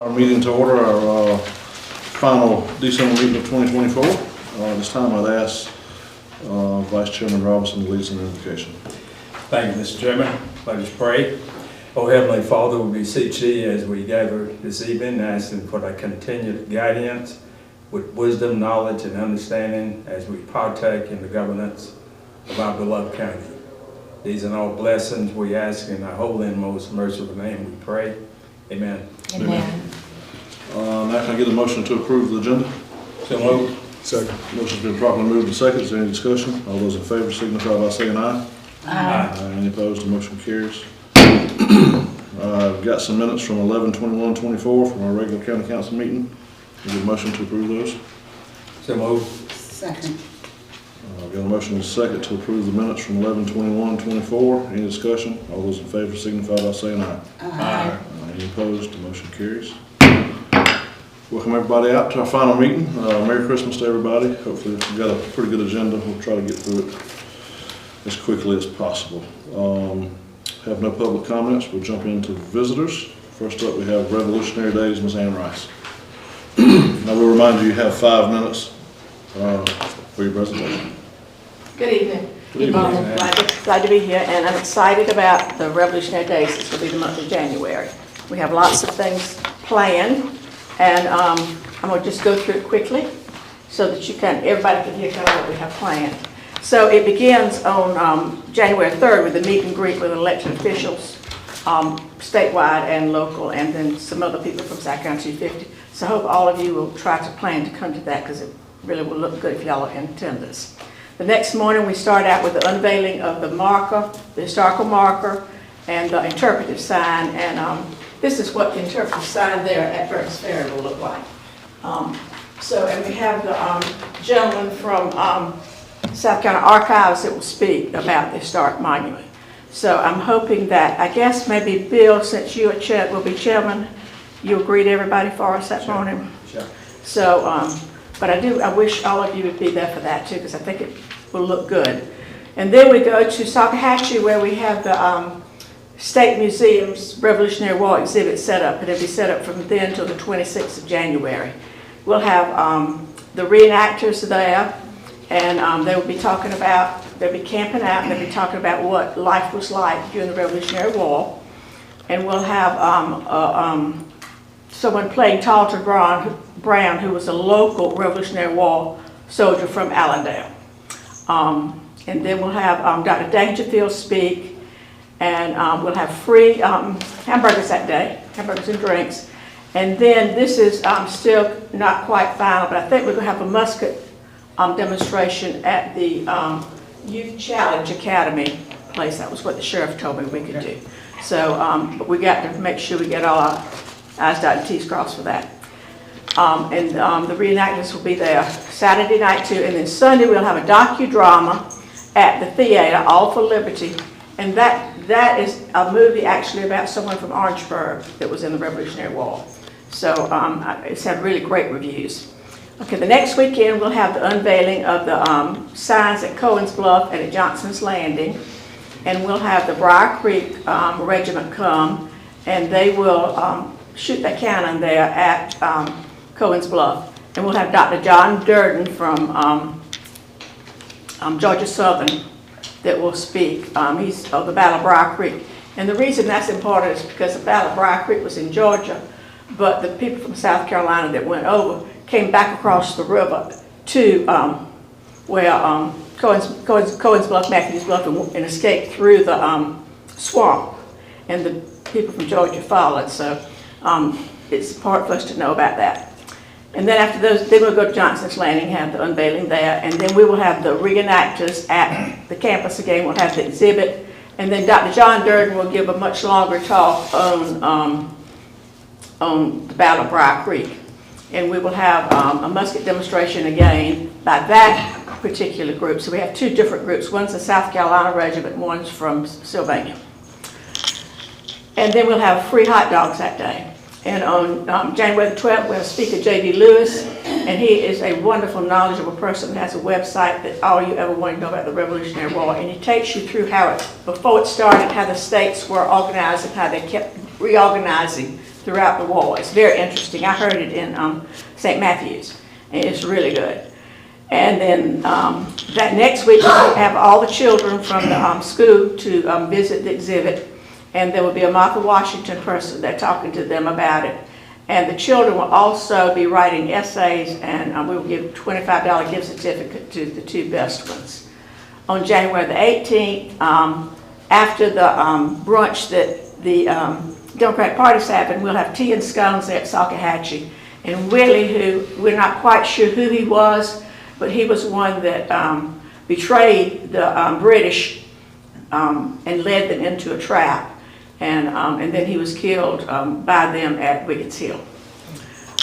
Our meeting to order, our final December meeting of 2024. This time I'd ask Vice Chairman Robinson to lead us in invocation. Thank you, Mr. Chairman. Let us pray. Oh, Heavenly Father, we beseech Thee as we gather this evening, asking for Thy continued guidance with wisdom, knowledge, and understanding as we partake in the governance of our beloved county. These are all blessings we ask in Thy holy and most merciful name we pray. Amen. Amen. Now can I get a motion to approve the agenda? So moved. Second. Motion's been properly moved and seconded. Is there any discussion? All those in favor signify by saying aye. Aye. Any opposed? The motion carries. I've got some minutes from 11/21/24 from our regular county council meeting. Can I get a motion to approve those? So moved. Second. I've got a motion and a second to approve the minutes from 11/21/24. Any discussion? All those in favor signify by saying aye. Aye. Any opposed? The motion carries. Welcome everybody out to our final meeting. Merry Christmas to everybody. Hopefully we've got a pretty good agenda. We'll try to get through it as quickly as possible. Have no public comments. We'll jump into visitors. First up we have Revolutionary Days, Ms. Ann Rice. I will remind you, you have 5 minutes for your presentation. Good evening. Good evening. Glad to be here, and I'm excited about the Revolutionary Days. This will be the month of January. We have lots of things planned, and I'm going to just go through it quickly so that everybody can hear kind of what we have planned. So it begins on January 3rd with a meet and greet with elected officials, statewide and local, and then some other people from South Carolina 250. So I hope all of you will try to plan to come to that, because it really will look good if y'all are in attendance. The next morning we start out with the unveiling of the marker, the historical marker, and the interpretive sign. And this is what the interpretive sign there at Burns Ferry will look like. And we have the gentleman from South Carolina Archives that will speak about the historic monument. So I'm hoping that, I guess maybe Bill, since you will be chairman, you'll greet everybody for us that morning. Sure. So, but I wish all of you would be there for that too, because I think it will look good. And then we go to Salkehatchie, where we have the State Museum's Revolutionary War exhibit set up, and it'll be set up from then till the 26th of January. We'll have the reenactors there, and they will be talking about, they'll be camping out, and they'll be talking about what life was like during the Revolutionary War. And we'll have someone playing Tarleton Brown, who was a local Revolutionary War soldier from Allendale. And then we'll have Dr. Dangerfield speak, and we'll have free hamburgers that day, hamburgers and drinks. And then this is still not quite final, but I think we're going to have a musket demonstration at the Youth Challenge Academy place. That was what the sheriff told me we could do. So but we got to make sure we get all our I's dotted and T's crossed for that. The reenactors will be there Saturday night too, and then Sunday we'll have a docudrama at the theater, All for Liberty, and that is a movie actually about someone from Orangeburg that was in the Revolutionary War. So it's had really great reviews. Okay, the next weekend we'll have the unveiling of the signs at Cohen's Bluff and at Johnson's Landing, and we'll have the Briar Creek Regiment come, and they will shoot that cannon there at Cohen's Bluff. And we'll have Dr. John Durden from Georgia Southern that will speak. He's of the Battle of Briar Creek. And the reason that's important is because the Battle of Briar Creek was in Georgia, but the people from South Carolina that went over came back across the river to where Cohen's Bluff, Matthews Bluff, and escaped through the swamp. And the people from Georgia followed, so it's important for us to know about that. And then after those, then we'll go to Johnson's Landing, have the unveiling there, and then we will have the reenactors at the campus again. We'll have the exhibit, and then Dr. John Durden will give a much longer talk on the Battle of Briar Creek. And we will have a musket demonstration again by that particular group. So we have 2 different groups. One's the South Carolina Regiment, one's from Sylvania. And then we'll have free hot dogs that day. And on January the 12th, we'll have Speaker J.D. Lewis, and he is a wonderful, knowledgeable person that has a website that all you ever want to know about the Revolutionary War. And he takes you through how before it started, how the states were organized and how they kept reorganizing throughout the wall. It's very interesting. I heard it in St. Matthews, and it's really good. And then that next week, we'll have all the children from the school to visit the exhibit. And there will be a Martha Washington person there talking to them about it. And the children will also be writing essays, and we will give a $25 gift certificate to the 2 best ones. On January the 18th, after the brunch that the Democratic Party's having, we'll have tea and scones there at Salkehatchie. And Willie, who we're not quite sure who he was, but he was one that betrayed the British and led them into a trap. And then he was killed by them at Wiggins Hill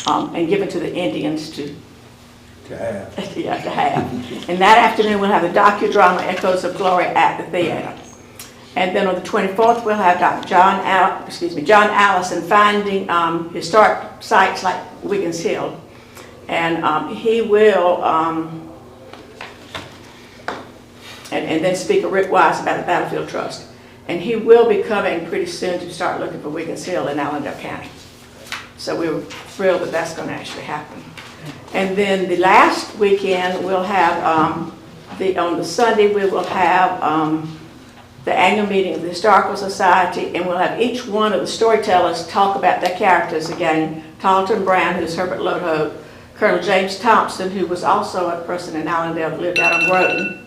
and given to the Indians to have. Yeah, to have. And that afternoon we'll have the docudrama Echoes of Glory at the theater. And then on the 24th we'll have Dr. John Allison finding historic sites like Wiggins Hill. And he will, and then Speaker Rick Wise about the Battlefield Trust. And he will be coming pretty soon to start looking for Wiggins Hill in Allendale County. So we're thrilled that that's going to actually happen. And then the last weekend we'll have, on the Sunday we will have the annual meeting of the Historical Society, and we'll have each one of the storytellers talk about their characters again. Tarleton Brown, who's Herbert Lodhope, Colonel James Thompson, who was also a person in Allendale that lived out on Groton,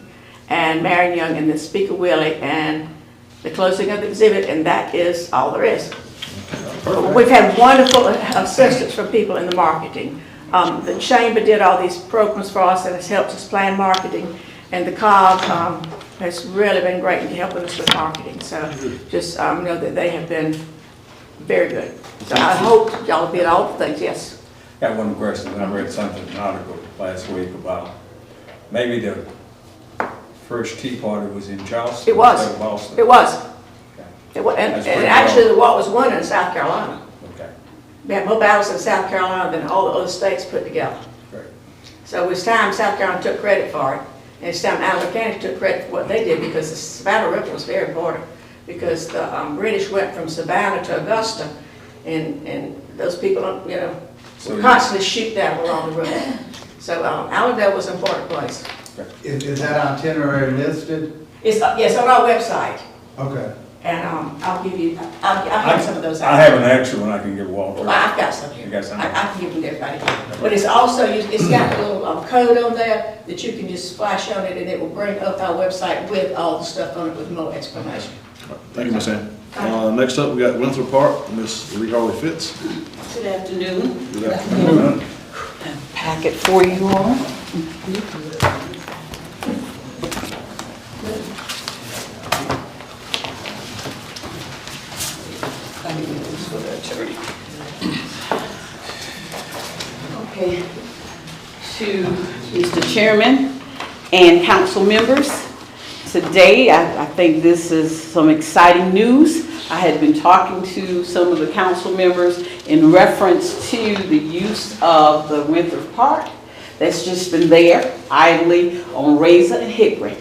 and Marion Young, and then Speaker Willie, and the closing of the exhibit, and that is all there is. We've had wonderful assistance from people in the marketing. The Chamber did all these programs for us and has helped us plan marketing, and the COG has really been great in helping us with marketing. So just know that they have been very good. So I hope y'all did all the things, yes. I got one question. I read something, an article last week about maybe the first Tea Party was in Charleston. It was. Instead of Boston. It was. Okay. It was, and That's pretty actually well. the war was won in South Carolina. Okay. We had more battles in South Carolina than all the other states put together. Great. So it was time South Carolina took credit for it, and it's time Allendale County took credit for what they did, because the Savannah River was very important, because the British went from Savannah to Augusta, and those people, you know, So would constantly shoot down along the river. So Allendale was an important place. Is that itinerary listed? It's, yes, on our website, Okay. and I'll give you, I'll have some of those. I have an extra one I can give Walter. Well, I've got some here. You got some? I can give them to everybody. But it's also, it's got a little code on there that you can just flash on it, and it will bring up our website with all the stuff on it with more explanation. Thank you, Ms. Ann. Next up, we got Winthrop Park, Ms. Lee Harley Fitz. Good afternoon. Good afternoon. Packet for you all. Okay, to Mr. Chairman and council members, today I think this is some exciting news. I had been talking to some of the council members in reference to the use of the Winthrop Park that's just been there idly on Razor and Hickory.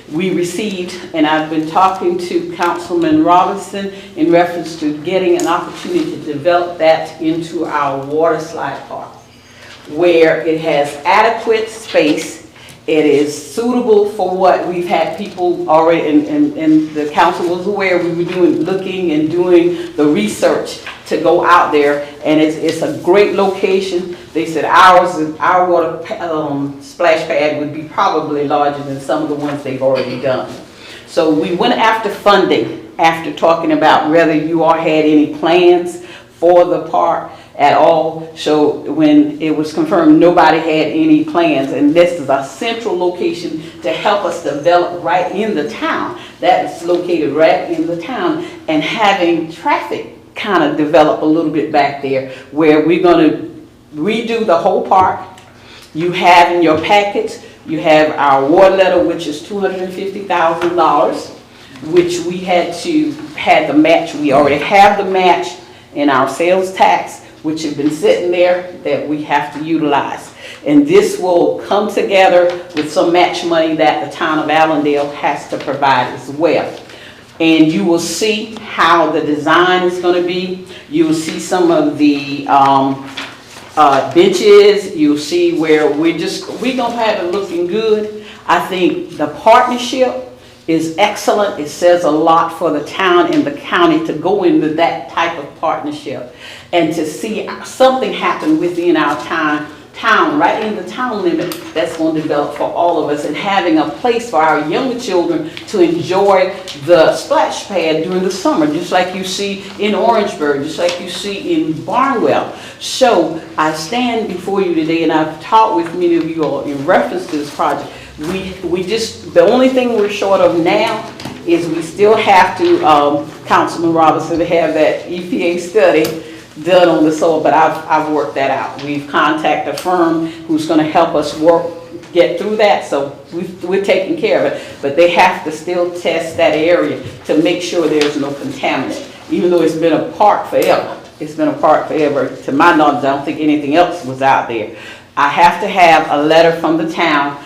We received, and I've been talking to Councilman Robinson in reference to getting an opportunity to develop that into our water slide park, where it has adequate space. It is suitable for what we've had people already, and the council was aware we were looking and doing the research to go out there, and it's a great location. They said our water splash pad would be probably larger than some of the ones they've already done. So we went after funding after talking about whether you all had any plans for the park at all. So when it was confirmed nobody had any plans, and this is a central location to help us develop right in the town. That is located right in the town, and having traffic kind of develop a little bit back there, where we're going to redo the whole park. You have in your packets, you have our water letter, which is $250,000, which we had the match. We already have the match in our sales tax, which have been sitting there that we have to utilize. And this will come together with some match money that the town of Allendale has to provide as well. And you will see how the design is going to be. You will see some of the benches. You'll see where we're going to have it looking good. I think the partnership is excellent. It says a lot for the town and the county to go into that type of partnership and to see something happen within our town, right in the town limit, that's going to develop for all of us, and having a place for our younger children to enjoy the splash pad during the summer, just like you see in Orangeburg, just like you see in Barnwell. So I stand before you today, and I've talked with many of you all in reference to this project. The only thing we're short of now is we still have to, Councilman Robinson, to have that EPA study done on the soil, but I've worked that out. We've contacted a firm who's going to help us get through that, so we're taking care of it. But they have to still test that area to make sure there's no contaminant, even though it's been a park forever. It's been a park forever. To my knowledge, I don't think anything else was out there. I have to have a letter from the town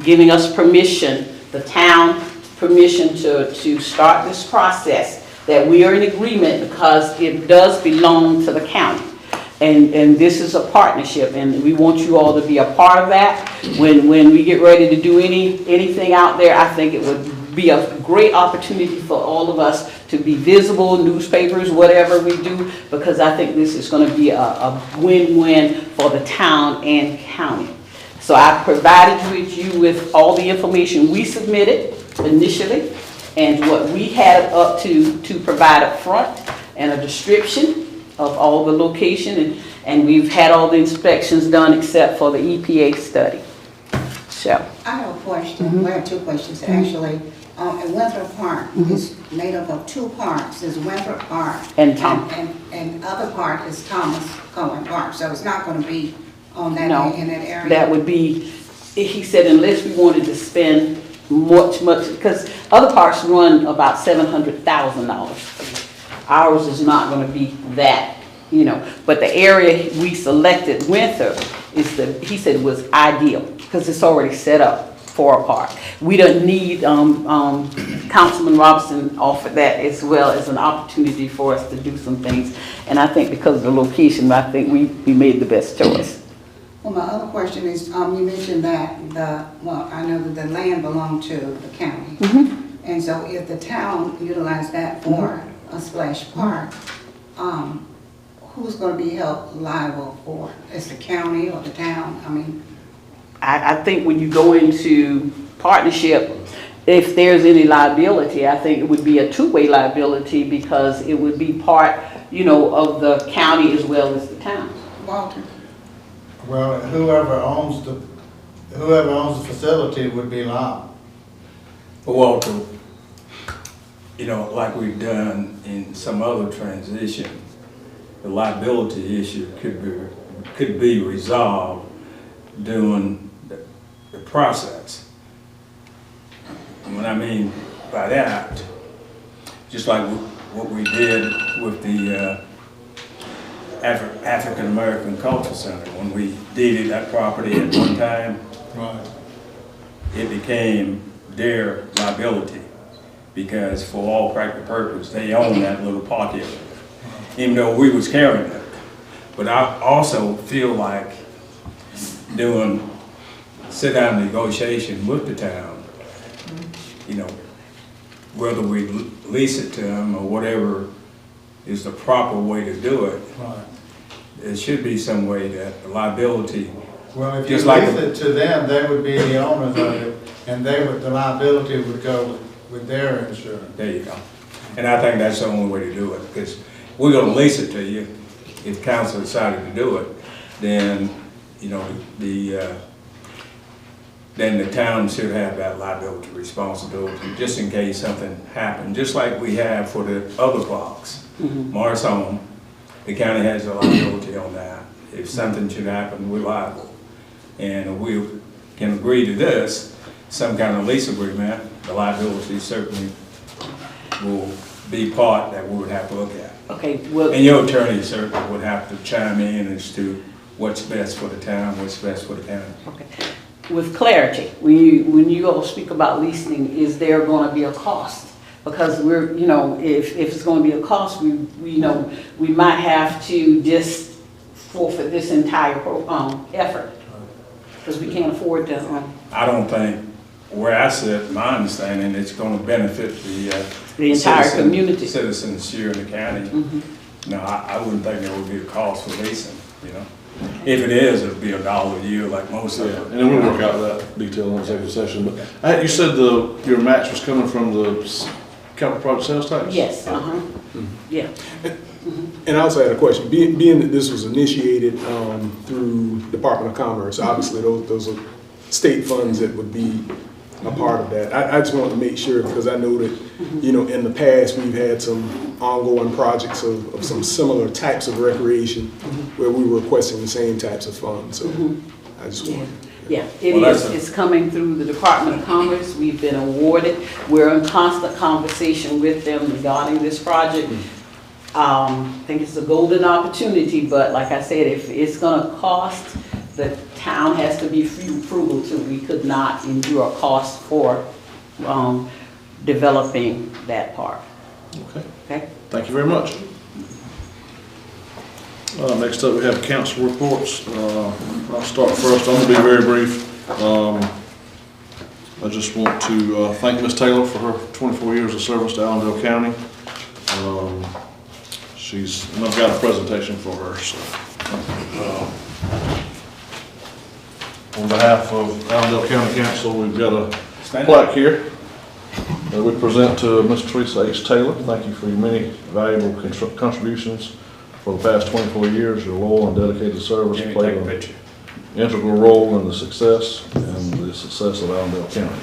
giving us permission, the town permission to start this process, that we are in agreement because it does belong to the county. And this is a partnership, and we want you all to be a part of that. When we get ready to do anything out there, I think it would be a great opportunity for all of us to be visible, newspapers, whatever we do, because I think this is going to be a win-win for the town and county. So I provided you with all the information we submitted initially and what we had up to provide up front, and a description of all the location, and we've had all the inspections done except for the EPA study. So. I have a question. Well, I have two questions actually. And Winthrop Park is made up of two parks. There's Winthrop Park And other part is Thomas Cohen Park. So it's not going to be on that No, in that area. that would be, he said, unless we wanted to spend much, because other parks run about $700,000. Ours is not going to be that, But the area we selected, Winthrop, he said was ideal because it's already set up for a park. We don't need, Councilman Robinson offered that as well as an opportunity for us to do some things. And I think because of the location, I think we made the best choice. Well, my other question is, you mentioned that I know that the land belonged to the county. And so if the town utilized that for a splash park, who's going to be held liable for? Is the county or the town? I mean, I think when you go into partnership, if there's any liability, I think it would be a two-way liability because it would be part, of the county as well as the town. Walter? Well, whoever owns the facility would be liable. Walter, like we've done in some other transition, the liability issue could be resolved during the process. And what I mean by that, just like what we did with the African American Culture Center, when we deeded that property at one time, Right. it became their liability because for all practical purposes, they own that little park area, even though we was carrying it. But I also feel like doing sit-down negotiation with the town, whether we lease it to them or whatever is the proper way to do it. Right. There should be some way that the liability, Well, if you Just like lease it to them, they would be the owners of it, and the liability would go with their insurance. there you go. And I think that's the only way to do it, because we're gonna lease it to you. If council decided to do it, then, then the town should have that liability responsibility, just in case something happened, just like we have for the other blocks. Morris Home, the county has a liability on that. If something should happen, we're liable. And we can agree to this, some kind of lease agreement, the liability certainly will be part that we would have to look at. Okay, well, And your attorney certainly would have to chime in as to what's best for the town, what's best for the county. okay. With clarity, when you all speak about leasing, is there going to be a cost because we're, you know, if it's gonna be a cost, you know, we might have to just forfeit this entire, effort, because we can't afford to, I don't think, where I sit, my understanding, it's gonna benefit the entire citizen- community. Citizens here in the county. No, I wouldn't think there would be a cost for leasing, you know? If it is, it'd be $1 a year like most of Yeah, them. and then we'll work out that detail in executive session, but you said your match was coming from the capital project sales tax? Yes, yeah. And I also had a question. Being that this was initiated through Department of Commerce, obviously those are state funds that would be a part of that. I just want to make sure, because I know that, you know, in the past, we've had some ongoing projects of some similar types of recreation where we were requesting the same types of funds. So I just want. Yeah, it Well, is. It's coming through the Department of Commerce. We've been awarded. We're in constant conversation with them regarding this project. I think it's a golden opportunity, but like I said, if it's gonna cost, the town has to be frugal too. We could not endure a cost for developing that park. Okay, Okay? thank you very much. Next up, we have council reports. I'll start first. I'm gonna be very brief. I just want to thank Ms. Taylor for her 24 years of service to Allendale County. And I've got a presentation for her, so. On behalf of Allendale County Council, we've got a plaque here that we present to Ms. Teresa H. Taylor. Thank you for your many valuable contributions for the past 24 years. Your loyal and dedicated service Jimmy, played take a an picture. integral role in the success of Allendale County.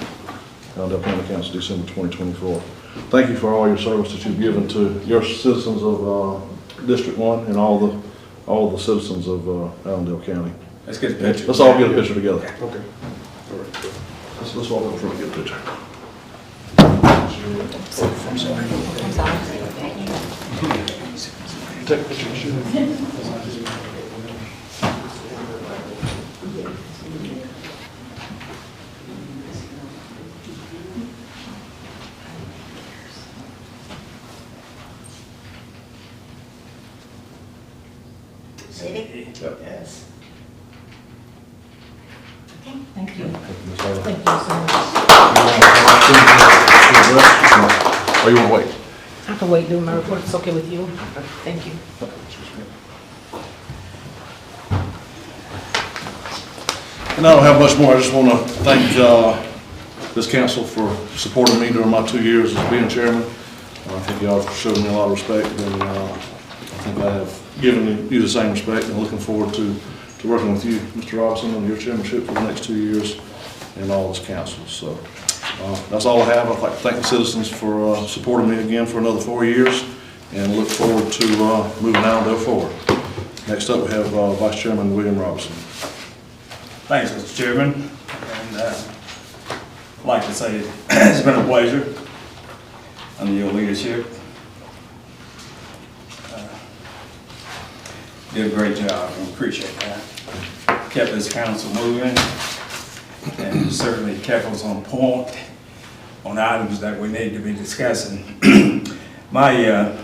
Allendale County Council, December 2024. Thank you for all your service that you've given to your citizens of District 1 and all the citizens of Allendale County. Let's get a picture. Let's all get a picture together. Okay. All right. Let's walk up front and get a picture. Take a picture. Yes. Thank you. Ms. Taylor. Thank you so much. Or you want to wait? I can wait doing my report. It's okay with you? Thank you. And I don't have much more. I just want to thank this council for supporting me during my 2 years as being chairman. I think y'all have showed me a lot of respect, and I think I have given you the same respect, and looking forward to working with you, Mr. Robinson, on your chairmanship for the next 2 years and all this council. So that's all I have. I'd like to thank the citizens for supporting me again for another 4 years, and look forward to moving Allendale forward. Next up, we have Vice Chairman William Robinson. Thanks, Mr. Chairman. And I'd like to say it's been a pleasure under your leadership. Did a great job. We appreciate that. Kept this council moving and certainly kept us on point on items that we need to be discussing. My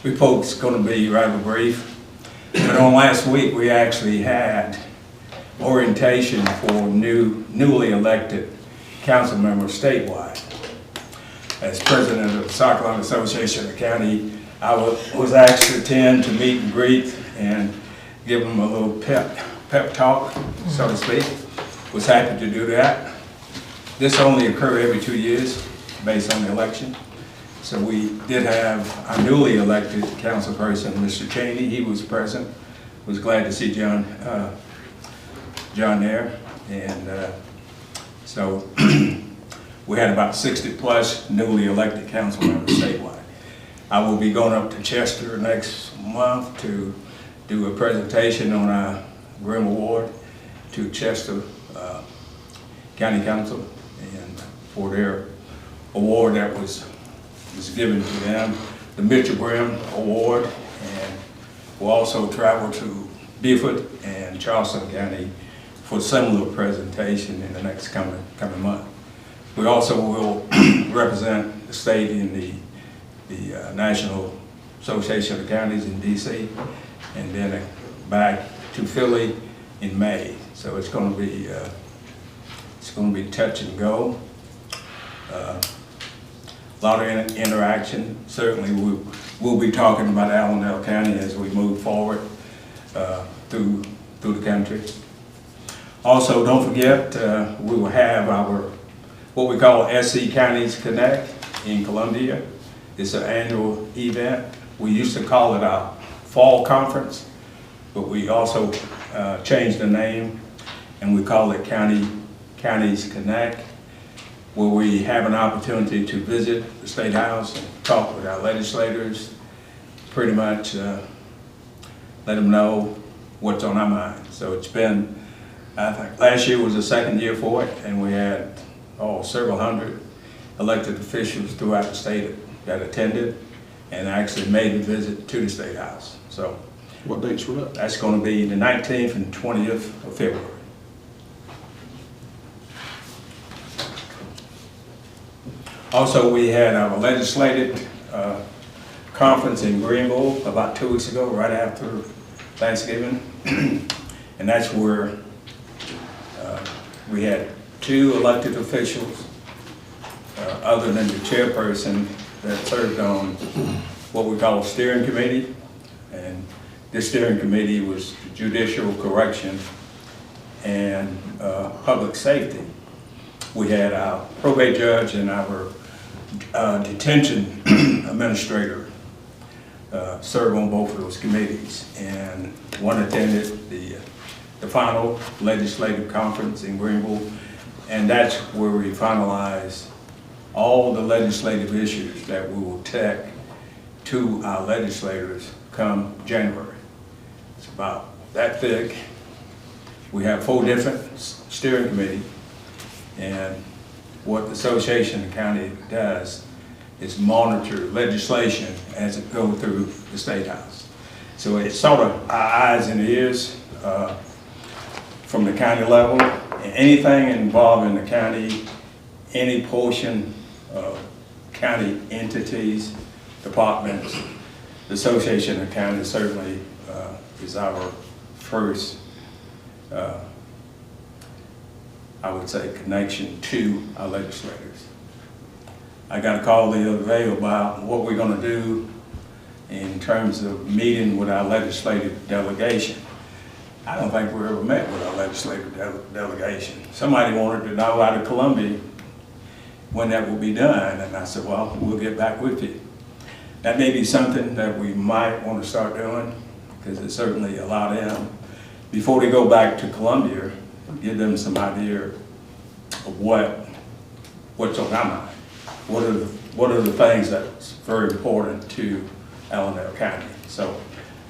report's going to be rather brief, but on last week we actually had orientation for newly elected council members statewide. As president of the Cyclone Association of the County, I was asked to attend to meet and greet and give them a little pep talk, so to speak. Was happy to do that. This only occurs every 2 years based on the election. So we did have our newly elected council person, Mr. Cheney. He was present. Was glad to see John there. And so we had about 60 plus newly elected council members statewide. I will be going up to Chester next month to do a presentation on our Grimm Award to Chester County Council, and for their award that was given to them, the Mitchell Grimm Award. And we'll also travel to Beaufort and Charleston County for a similar presentation in the next coming month. We also will represent the state in the National Association of Counties in DC, and then back to Philly in May. So it's going to be touch and go. A lot of interaction. Certainly we'll be talking about Allendale County as we move forward through the country. Also, don't forget, we will have our, what we call SC Counties Connect in Columbia. It's an annual event. We used to call it our fall conference, but we also changed the name and we call it Counties Connect, where we have an opportunity to visit the State House and talk with our legislators, pretty much let them know what's on our mind. So it's been, I think last year was the second year for it, and we had several hundred elected officials throughout the state that attended and actually made the visit to the State House. So What dates were that? that's going to be the 19th and 20th of February. Also, we had our legislative conference in Greenville about 2 weeks ago, right after Thanksgiving. And that's where we had 2 elected officials, other than the chairperson, that served on what we call a steering committee. And this steering committee was judicial correction and public safety. We had our probate judge and our detention administrator serve on both of those committees. And one attended the final legislative conference in Greenville, and that's where we finalized all the legislative issues that we will take to our legislators come January. It's about that thick. We have 4 different steering committees, and what the Association of County does is monitor legislation as it goes through the State House. So it's sort of our eyes and ears from the county level. Anything involving the county, any portion of county entities, departments, the Association of Counties certainly is our first, I would say, connection to our legislators. I got a call the other day about what we're going to do in terms of meeting with our legislative delegation. I don't think we ever met with our legislative delegation. Somebody wanted to know out of Columbia when that will be done, and I said, well, we'll get back with you. That may be something that we might want to start doing, because it certainly allow them, before they go back to Columbia, give them some idea of what's on our mind. What are the things that's very important to Allendale County? So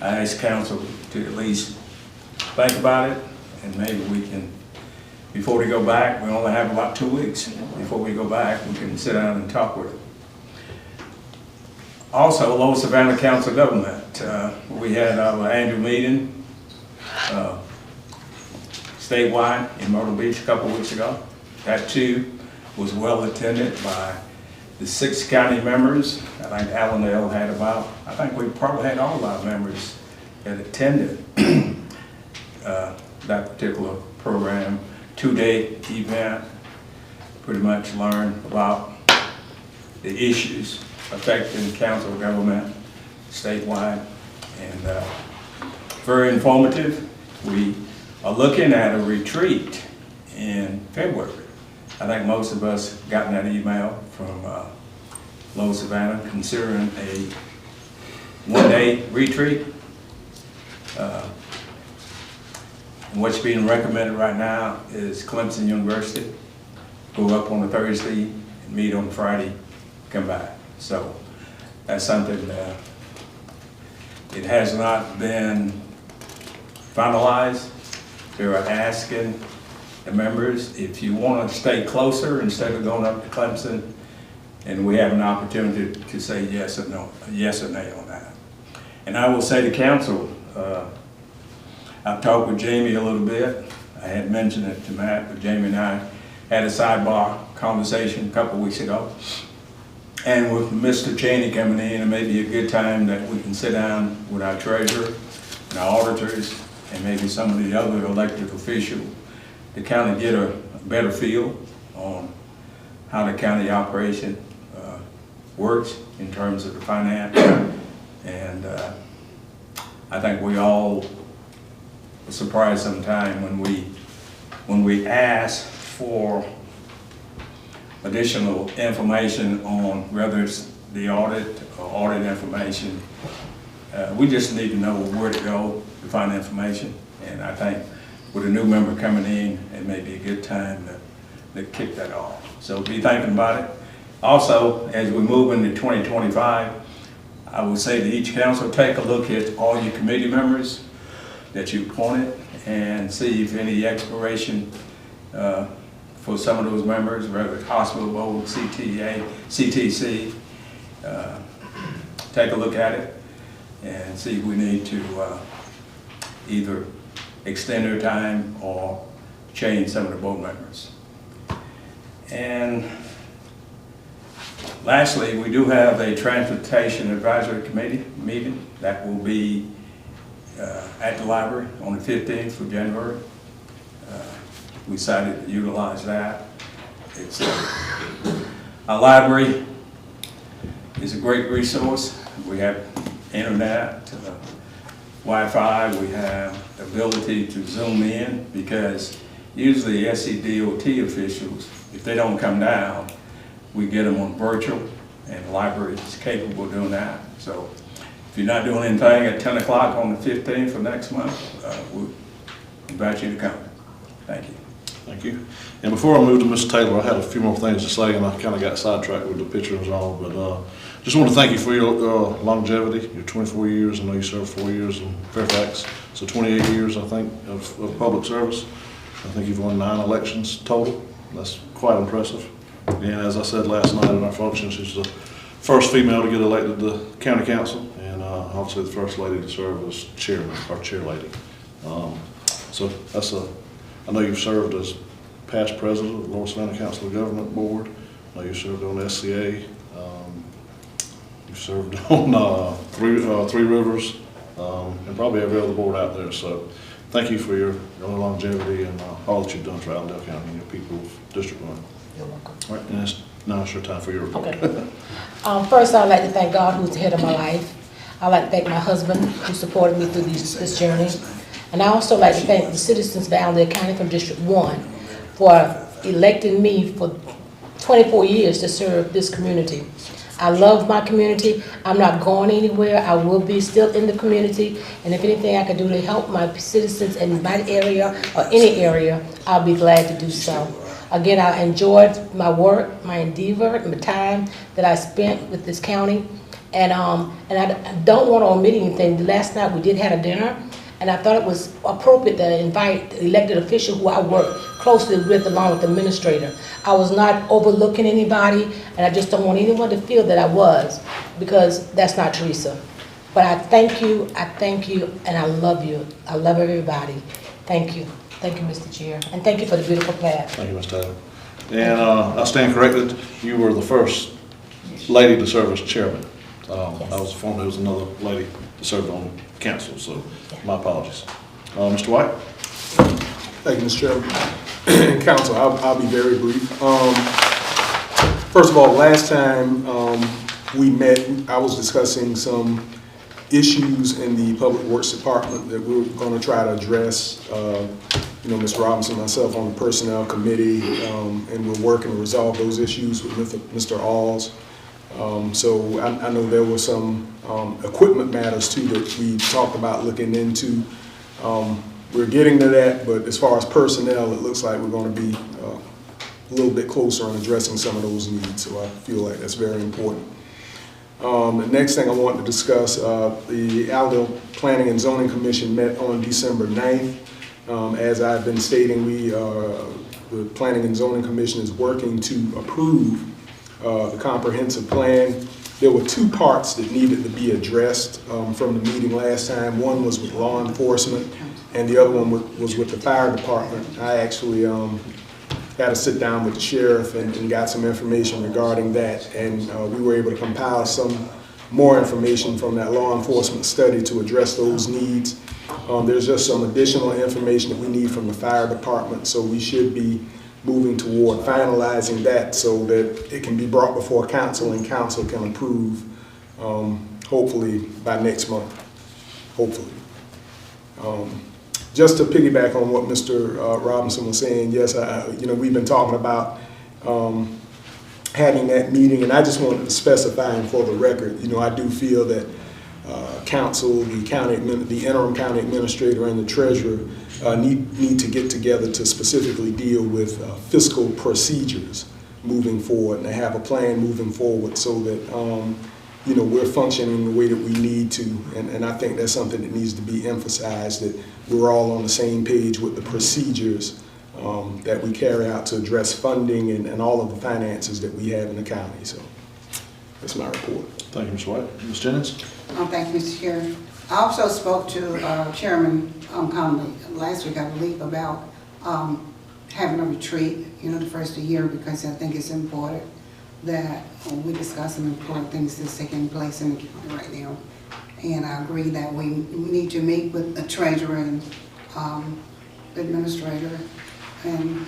I asked council to at least think about it, and maybe we can, before we go back, we only have about 2 weeks. Before we go back, we can sit down and talk with them. Also, Lower Savannah Council of Government. We had our annual meeting statewide in Myrtle Beach a couple weeks ago. That too was well attended by the 6 county members. I think Allendale had about, I think we probably had all of our members that attended that particular program. 2-day event, pretty much learned about the issues affecting council government statewide, and very informative. We are looking at a retreat in February. I think most of us gotten that email from Lower Savannah considering a 1-day retreat. What's being recommended right now is Clemson University. Go up on a Thursday and meet on Friday, come back. So that's something that it has not been finalized. They're asking the members if you want to stay closer instead of going up to Clemson, and we have an opportunity to say yes or no, yes or nay on that. And I will say to council, I've talked with Jamie a little bit. I had mentioned it to Matt, but Jamie and I had a sidebar conversation a couple weeks ago. And with Mr. Cheney coming in, it may be a good time that we can sit down with our treasurer and our auditors and maybe some of the other elected officials to kind of get a better feel on how the county operation works in terms of the finance. And I think we all were surprised sometime when we ask for additional information on whether it's the audit or audit information. We just need to know where to go to find information. And I think with a new member coming in, it may be a good time to kick that off. So be thinking about it. Also, as we move into 2025, I would say to each council, take a look at all your committee members that you appointed and see if any expiration for some of those members, whether it's hospital board, CTA, CTC. Take a look at it and see if we need to either extend their time or change some of the board members. And lastly, we do have a Transportation Advisory Committee meeting that will be at the library on the 15th of January. We decided to utilize that. It's our library is a great resource. We have internet, Wi-Fi, we have the ability to zoom in because usually SCDOT officials, if they don't come down, we get them on virtual, and the library is capable of doing that. So if you're not doing anything at 10 o'clock on the 15th of next month, we invite you to come. Thank you. Thank you. And before I move to Mr. Taylor, I had a few more things to say, and I kind of got sidetracked with the pictures and all, but just want to thank you for your longevity, your 24 years. I know you served 4 years in Fairfax, so 28 years, I think, of public service. I think you've won 9 elections total. That's quite impressive. And as I said last night in our function, she's the first female to get elected to county council, and obviously the first lady to serve as chairman, or chair lady. So that's I know you've served as past president of the Lower Savannah Council of Government Board. I know you served on SCA. You've served on Three Rivers, and probably every other board out there. So thank you for your longevity and all that you've done for Allendale County and your people of District 1. You're welcome. All right, and now it's your time for your report. Okay. First, I'd like to thank God, who's the head of my life. I'd like to thank my husband, who supported me through this journey. And I also like to thank the citizens of Allendale County from District 1 for electing me for 24 years to serve this community. I love my community. I'm not going anywhere. I will be still in the community. And if anything I can do to help my citizens in my area or any area, I'll be glad to do so. Again, I enjoyed my work, my endeavor, and the time that I spent with this county. And I don't want to omit anything. Last night we did have a dinner. And I thought it was appropriate to invite the elected official who I work closely with along with the administrator. I was not overlooking anybody, and I just don't want anyone to feel that I was, because that's not Teresa. But I thank you, and I love you. I love everybody. Thank you. Thank you, Mr. Chair. And thank you for the beautiful plaque. Thank you, Ms. Taylor. And I stand corrected, you were the first lady to serve as chairman. Yes. I was informed there was another lady to serve on council, so my apologies. Mr. White? Thank you, Mr. Chairman. Council, I'll be very brief. First of all, last time we met, I was discussing some issues in the Public Works Department that we were going to try to address. Mr. Robinson and myself on the Personnel Committee, and we're working to resolve those issues with Mr. Alls. So I know there were some equipment matters too that we talked about looking into. We're getting to that, but as far as personnel, it looks like we're going to be a little bit closer on addressing some of those needs. So I feel like that's very important. The next thing I want to discuss, the Allendale Planning and Zoning Commission met on December 9th. As I've been stating, the Planning and Zoning Commission is working to approve the comprehensive plan. There were 2 parts that needed to be addressed from the meeting last time. One was with law enforcement, and the other one was with the fire department. I actually had a sit down with the sheriff and got some information regarding that. And we were able to compile some more information from that law enforcement study to address those needs. There's just some additional information that we need from the fire department, so we should be moving toward finalizing that so that it can be brought before council and council can approve, hopefully by next month, hopefully. Just to piggyback on what Mr. Robinson was saying, yes, we've been talking about having that meeting, and I just wanted to specify, and for the record, I do feel that council, the interim county administrator, and the treasurer need to get together to specifically deal with fiscal procedures moving forward, and to have a plan moving forward so that we're functioning the way that we need to. And I think that's something that needs to be emphasized, that we're all on the same page with the procedures that we carry out to address funding and all of the finances that we have in the county. So that's my report. Thank you, Mr. White. Ms. Jennings? Thank you, Mr. Chair. I also spoke to Chairman Conley last week, I believe, about having a retreat, the first of the year, because I think it's important that we discuss some important things that's taking place in the county right now. And I agree that we need to meet with the treasurer and administrator and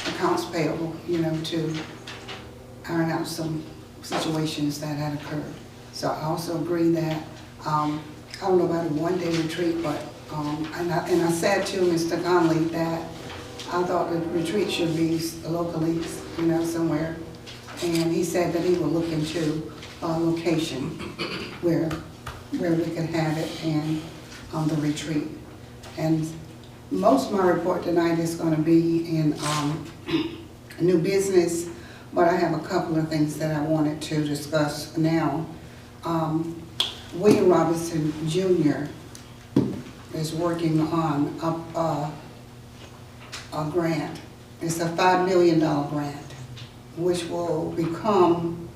accounts payable, to iron out some situations that had occurred. So I also agree that, I don't know about a one-day retreat, but, and I said to Mr. Conley that I thought the retreat should be locally, somewhere. And he said that he would look into a location where we could have it and the retreat. And most of my report tonight is going to be in new business, but I have a couple of things that I wanted to discuss now. William Robinson Jr. is working on a grant. It's a $5 million grant, which will become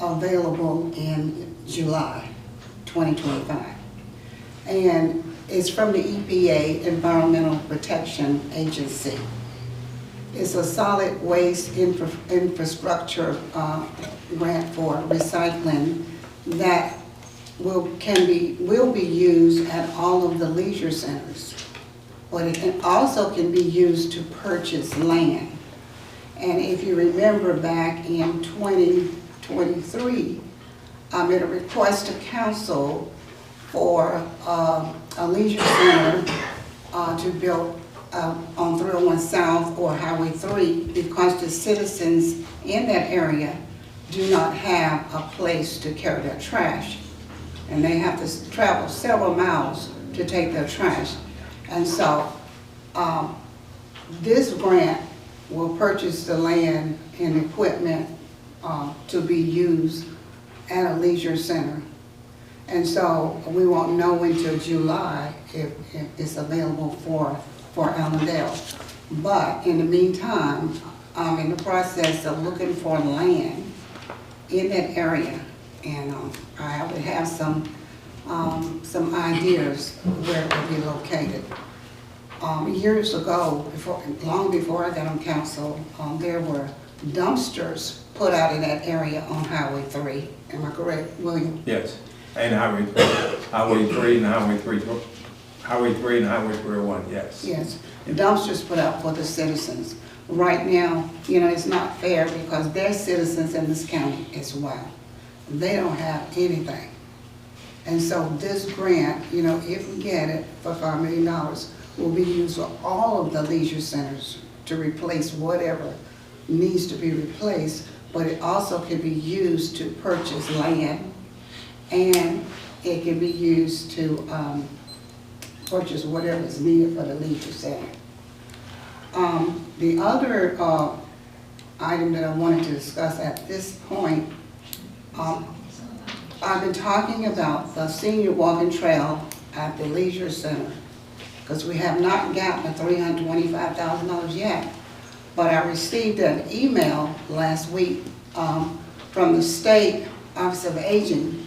available in July 2025. And it's from the EPA, Environmental Protection Agency. It's a solid waste infrastructure grant for recycling that will be used at all of the leisure centers. But it also can be used to purchase land. And if you remember back in 2023, I made a request to council for a leisure center to build on 301 South or Highway 3, because the citizens in that area do not have a place to carry their trash. And they have to travel several miles to take their trash. And so this grant will purchase the land and equipment to be used at a leisure center. And so we won't know until July if it's available for Allendale. But in the meantime, I'm in the process of looking for land in that area. And I would have some ideas where it would be located. Years ago, long before I got on council, there were dumpsters put out in that area on Highway 3. Am I correct, William? Yes, and Highway 3 and Highway 301, yes. Yes, the dumpsters put out for the citizens. Right now, it's not fair because they're citizens in this county as well. They don't have anything. And so this grant, if we get it for $5 million, will be used for all of the leisure centers to replace whatever needs to be replaced, but it also can be used to purchase land, and it can be used to purchase whatever is needed for the leisure center. The other item that I wanted to discuss at this point, I've been talking about the senior walking trail at the leisure center, because we have not gotten the $325,000 yet. But I received an email last week from the State Office of Aging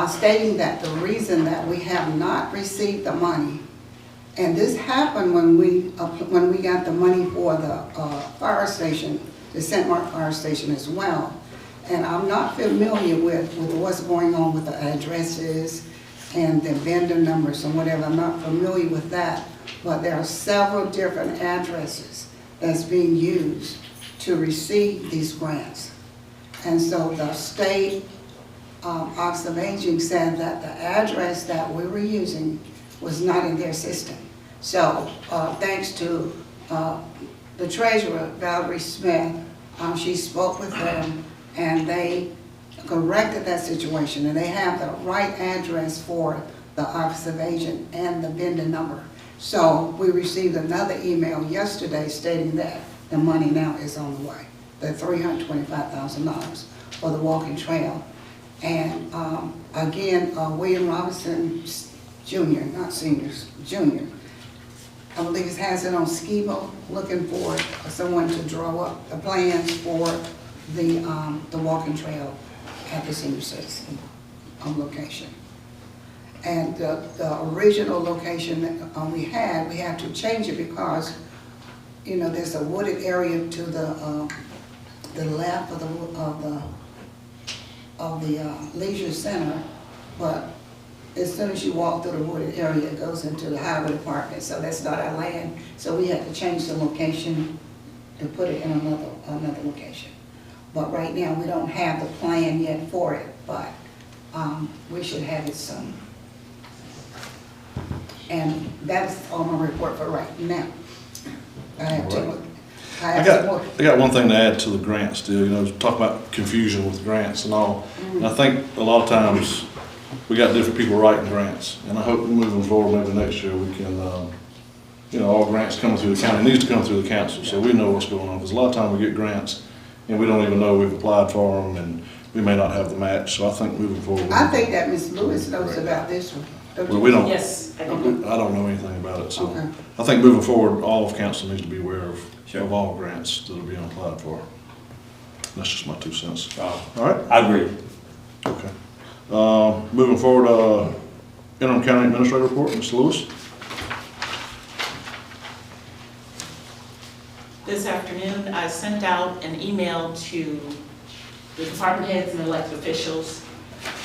stating that the reason that we have not received the money And this happened when we got the money for the fire station, the St. Mark Fire Station as well. And I'm not familiar with what's going on with the addresses and the vendor numbers and whatever. I'm not familiar with that. But there are several different addresses that's being used to receive these grants. And so the state Office of Aging said that the address that we were using was not in their system. So thanks to the treasurer, Valerie Smith, she spoke with them and they corrected that situation, and they have the right address for the Office of Aging and the vendor number. So we received another email yesterday stating that the money now is on the way, the $325,000 for the walking trail. And again, William Robinson Jr., not seniors, Jr., I believe he has it on Skibo, looking for someone to draw up the plans for the walking trail at the senior citizen location. And the original location that we had to change it because, you know, there's a wooded area to the left of the leisure center, but as soon as you walk through the wooded area, it goes into the highway department, so that's not our land. So we had to change the location to put it in another location. But right now, we don't have the plan yet for it, but we should have it soon. And that's all my report for right now. I have All to. I got one thing to add to the grant still, you know, talk about confusion with grants and all. And I think a lot of times we got different people writing grants, and I hope moving forward maybe next year we can, you know, all grants coming through the county, it needs to come through the council so we know what's going on, because a lot of times we get grants and we don't even know we've applied for them and we may not have the match, so I think moving forward. I think that Ms. Lewis knows about this one. Well, we don't. Yes, I I do. don't know anything about it, so Okay. I think moving forward, all of council needs to be aware of Sure. all grants that are being applied for. That's just my 2 cents. All Uh, right? I agree. Okay. Moving forward, interim county administrator report, Ms. Lewis. This afternoon, I sent out an email to the department heads and elected officials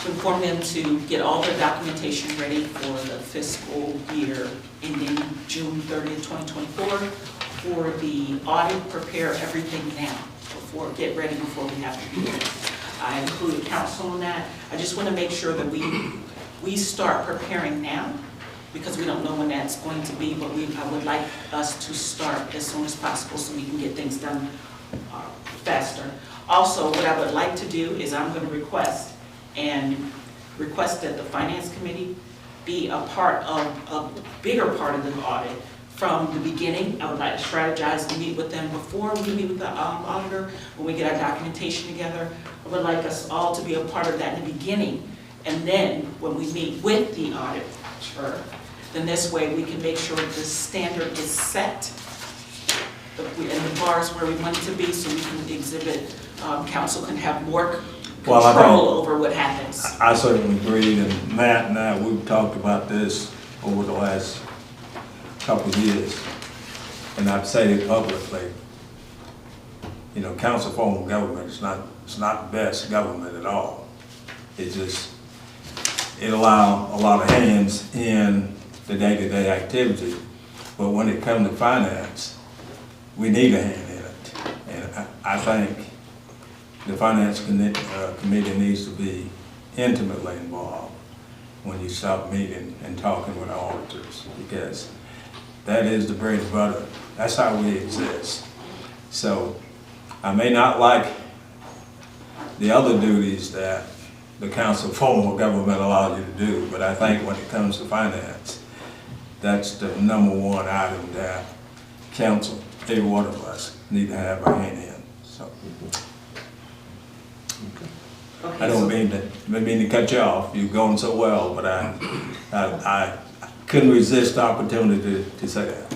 to inform them to get all their documentation ready for the fiscal year ending June 30th, 2024. For the audit, prepare everything now, get ready before we have to do it. I included council on that. I just want to make sure that we start preparing now, because we don't know when that's going to be, but I would like us to start as soon as possible so we can get things done faster. Also, what I would like to do is I'm going to request that the finance committee be a bigger part of the audit from the beginning. I would like to strategize and meet with them before we meet with the auditor, when we get our documentation together. I would like us all to be a part of that in the beginning, and then when we meet with the auditor, then this way we can make sure the standard is set and the bars where we want it to be, so we can exhibit, council can have more Well, I control over what happens. I certainly agree, and Matt and I, we've talked about this over the last couple of years, and I've said it publicly. You know, council form of government is not the best government at all. It allows a lot of hands in the day-to-day activity, but when it comes to finance, we need a hand in it. And I think the finance committee needs to be intimately involved when you start meeting and talking with auditors, because that is the bread and butter. That's how we exist. So I may not like the other duties that the council form of government allows you to do, but I think when it comes to finance, that's the #1 item that council, every one of us, need to have our hand in. So Okay, I don't mean to cut you off. You're going so well, but I couldn't resist the opportunity to say that.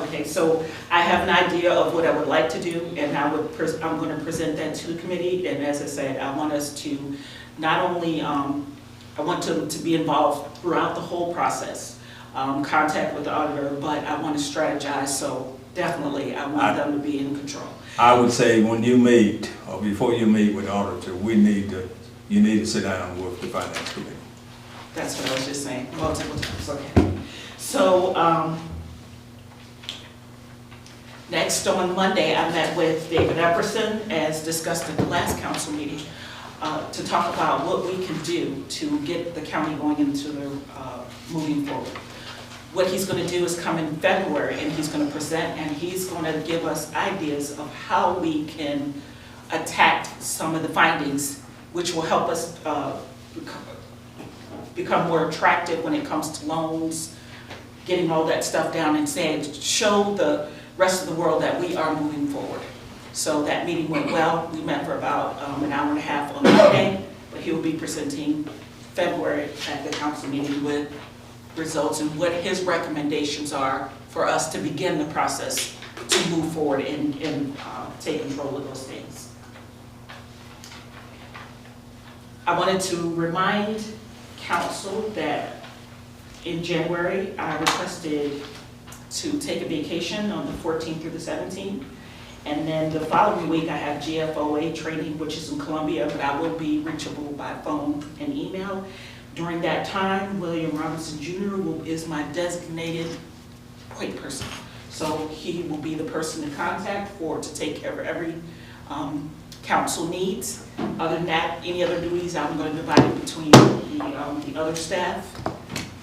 Okay, so I have an idea of what I would like to do, and I'm going to present that to the committee. And as I said, I want us to not only, I want to be involved throughout the whole process. contact with the auditor, but I want to strategize, so definitely I want them to be in control. I would say when you meet, or before you meet with the auditor, you need to sit down with the finance committee. That's what I was just saying, multiple times, okay. So, next on Monday, I met with David Epperson, as discussed at the last council meeting, to talk about what we can do to get the county going into the, moving forward. What he's gonna do is come in February and he's gonna present and he's gonna give us ideas of how we can attack some of the findings, which will help us become more attractive when it comes to loans, getting all that stuff down and saying, show the rest of the world that we are moving forward. So that meeting went well. We met for about an hour and a half on Monday, but he will be presenting February at the council meeting with results and what his recommendations are for us to begin the process to move forward and take control of those things. I wanted to remind council that in January, I requested to take a vacation on the 14th through the 17th. And then the following week, I have GFOA training, which is in Columbia, but I will be reachable by phone and email. During that time, William Robinson Jr. is my designated point person. So he will be the person to contact to take care of every council needs. Other than that, any other duties, I'm going to divide it between the other staff.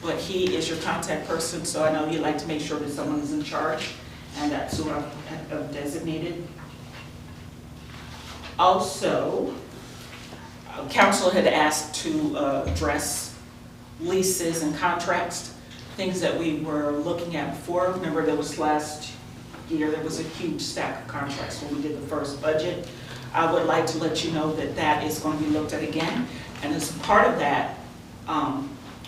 But he is your contact person, so I know you like to make sure that someone is in charge, and that's who I've designated. Also, council had asked to address leases and contracts, things that we were looking at before. Remember, there was last year, there was a huge stack of contracts when we did the first budget. I would like to let you know that that is going to be looked at again, and as part of that,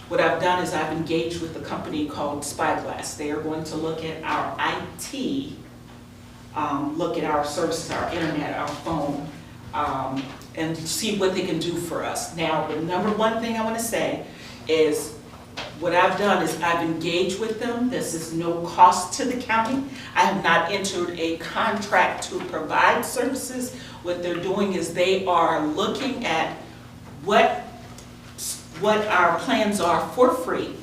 what I've done is I've engaged with a company called Spyglass. They are going to look at our IT, look at our services, our internet, our phone, and see what they can do for us. Now, the number one thing I want to say is what I've done is I've engaged with them. This is no cost to the county. I have not entered a contract to provide services. What they're doing is they are looking at what our plans are for free.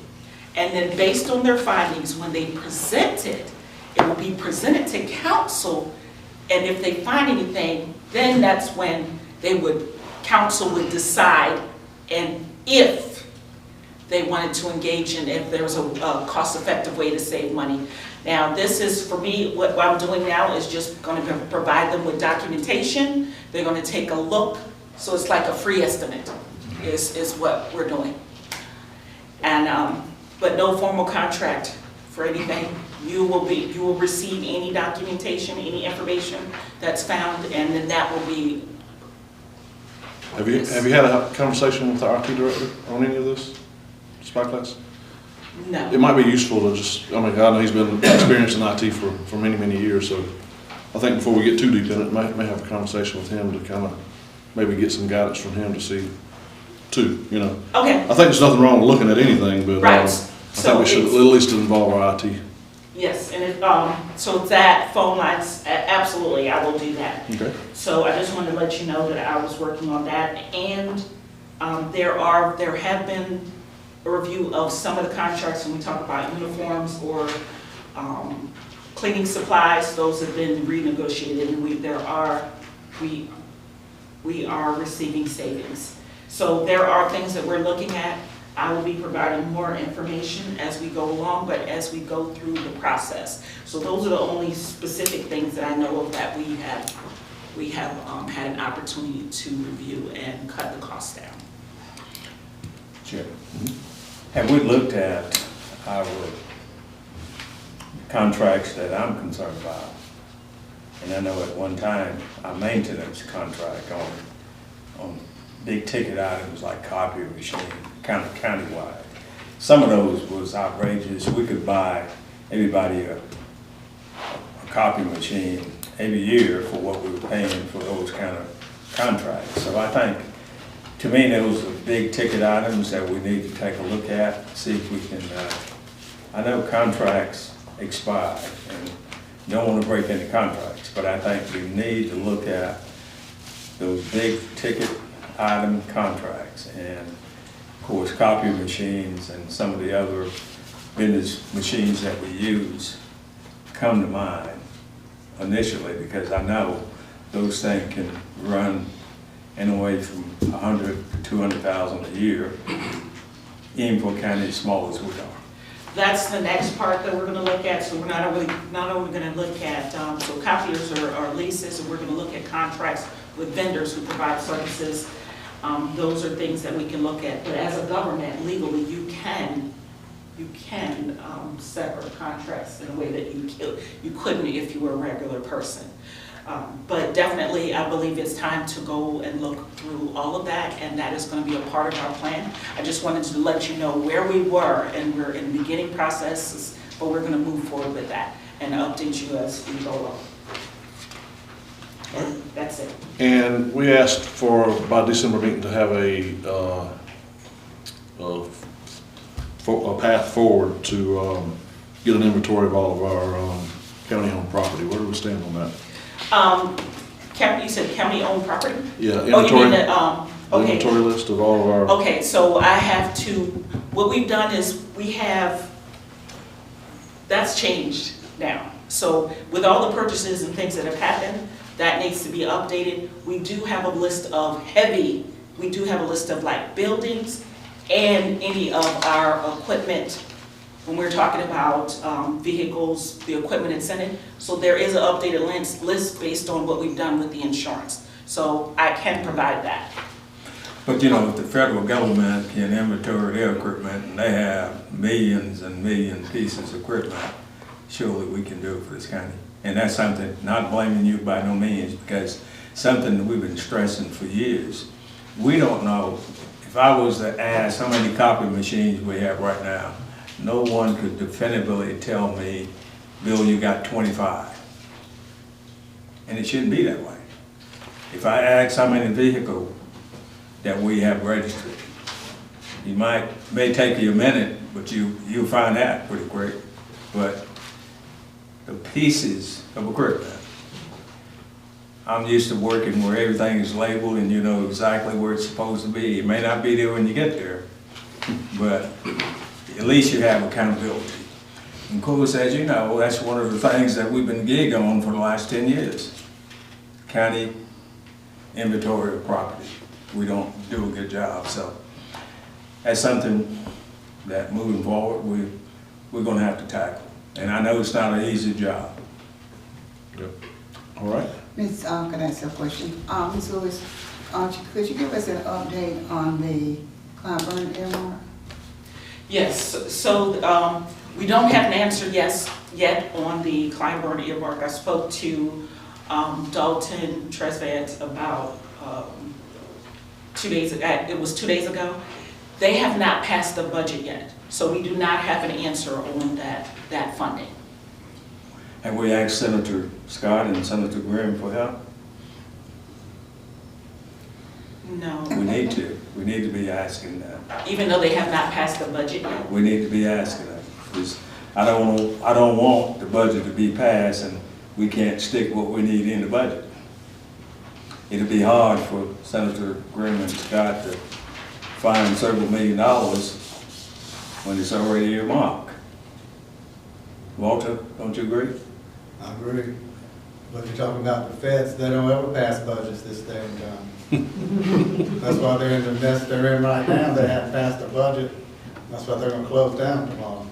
And then based on their findings, when they present it, it will be presented to council. And if they find anything, then that's when council would decide and if they wanted to engage in, if there was a cost-effective way to save money. Now, this is, for me, what I'm doing now is just going to provide them with documentation. They're going to take a look, so it's like a free estimate. Is what we're doing. And but no formal contract for anything. You will receive any documentation, any information that's found, and then that will be. Have you had a conversation with the IT director on any of this, Spyglass? No. It might be useful to just, I know he's been experienced in IT for many, many years, so I think before we get too deep in it, may have a conversation with him to kind of maybe get some guidance from him to see too, Okay. I think there's nothing wrong with looking at anything, but Right. I think we should at least involve our IT. Yes, and so that phone lines, absolutely, I will do that. Okay. So I just wanted to let you know that I was working on that, and there have been a review of some of the contracts when we talk about uniforms or cleaning supplies. Those have been renegotiated, and we are receiving savings. So there are things that we're looking at. I will be providing more information as we go along, but as we go through the process. So those are the only specific things that I know of that we have had an opportunity to review and cut the costs down. Jim, have we looked at our contracts that I'm concerned about? And I know at one time, our maintenance contract on big ticket items like copy machine, kind of countywide. Some of those was outrageous. We could buy everybody a copy machine every year for what we were paying for those kind of contracts. So I think, to me, those are big ticket items that we need to take a look at, see if we can I know contracts expire and don't want to break any contracts, but I think we need to look at those big ticket item contracts. And of course, copy machines and some of the other business machines that we use come to mind initially, because I know those things can run anywhere from 100 to 200,000 a year, even for a county as small as we are. That's the next part that we're gonna look at, so we're not only gonna look at, so copiers or leases, and we're gonna look at contracts with vendors who provide services. Those are things that we can look at, but as a government, legally, you can sever contracts in a way that you couldn't if you were a regular person. But definitely, I believe it's time to go and look through all of that, and that is going to be a part of our plan. I just wanted to let you know where we were, and we're in the beginning processes, but we're going to move forward with that and update you as we go along. And that's it. And we asked for, by December meeting, to have a path forward to get an inventory of all of our county-owned property. Where do we stand on that? You said county-owned property? Yeah, Oh, you inventory, mean the, the okay. inventory list of all of our, Okay, so I have to, what we've done is that's changed now. So with all the purchases and things that have happened, that needs to be updated. We do have a list of like buildings and any of our equipment, when we're talking about vehicles, the equipment incentive. So there is an updated list based on what we've done with the insurance. So I can provide that. But you know, if the federal government can inventory their equipment and they have millions and million pieces of equipment, surely we can do it for this county. And that's something, not blaming you by no means, because something that we've been stressing for years. We don't know, if I was to ask how many copy machines we have right now, no one could definitively tell me, Bill, you got 25. And it shouldn't be that way. If I ask how many vehicles that we have registered, you may take you a minute, but you'll find that pretty quick. But the pieces of equipment, I'm used to working where everything is labeled and you know exactly where it's supposed to be. It may not be there when you get there, but at least you have accountability. And of course, as you know, that's one of the things that we've been gig on for the last 10 years. County inventory of property. We don't do a good job, so that's something that moving forward, we're gonna have to tackle. And I know it's not an easy job. Yep. All right. Ms., can I ask you a question? Ms. Lewis, could you give us an update on the Clyburn earmark? Yes, so we don't have an answer yet on the Clyburn earmark. I spoke to Dalton Tresvant about 2 days ago. It was 2 days ago. They have not passed the budget yet, so we do not have an answer on that funding. Have we asked Senator Scott and Senator Grimm for help? No. We need to. We need to be asking that. Even though they have not passed the budget yet? We need to be asking that. Because I don't want the budget to be passed and we can't stick what we need in the budget. It'll be hard for Senator Grimm and Scott to find several $1 million when it's already earmarked. Walter, don't you agree? I agree. But you're talking about the feds, they don't ever pass budgets this day and time. That's why they're in the mess they're in right now. They haven't passed the budget. That's why they're gonna close down tomorrow.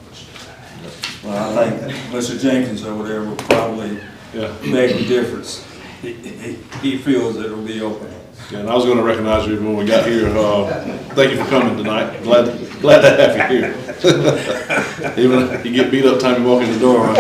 Well, I think Mr. Jenkins over there will probably make a difference. He feels it'll be open. Yeah, and I was gonna recognize you when we got here. Thank you for coming tonight. Glad to have you here. Even if you get beat up time you walk in the door.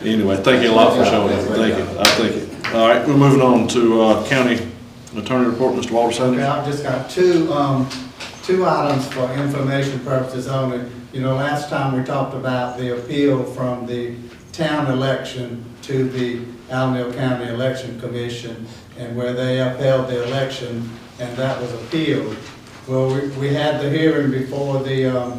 Anyway, thank you a lot for showing up. Thank you. I thank you. All right, we're moving on to county attorney report, Mr. Walter Sanders. Okay, I've just got two items for information purposes only. You know, last time we talked about the appeal from the town election to the Alameda County Election Commission, and where they upheld the election, and that was appealed. Well, we had the hearing before the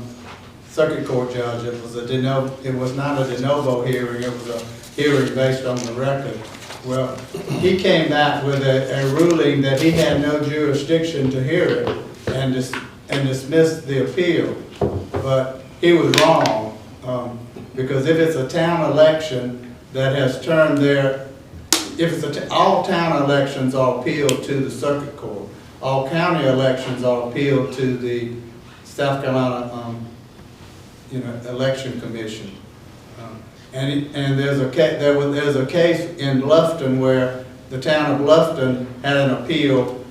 circuit court judge. It was it was not a de novo hearing, it was a hearing based on the record. Well, he came back with a ruling that he had no jurisdiction to hear it and dismissed the appeal. But he was wrong, because if it's a town election that has turned all town elections are appealed to the circuit court. All county elections are appealed to the South Carolina, Election Commission. And there's a case in Bluffton where the town of Bluffton had an appeal,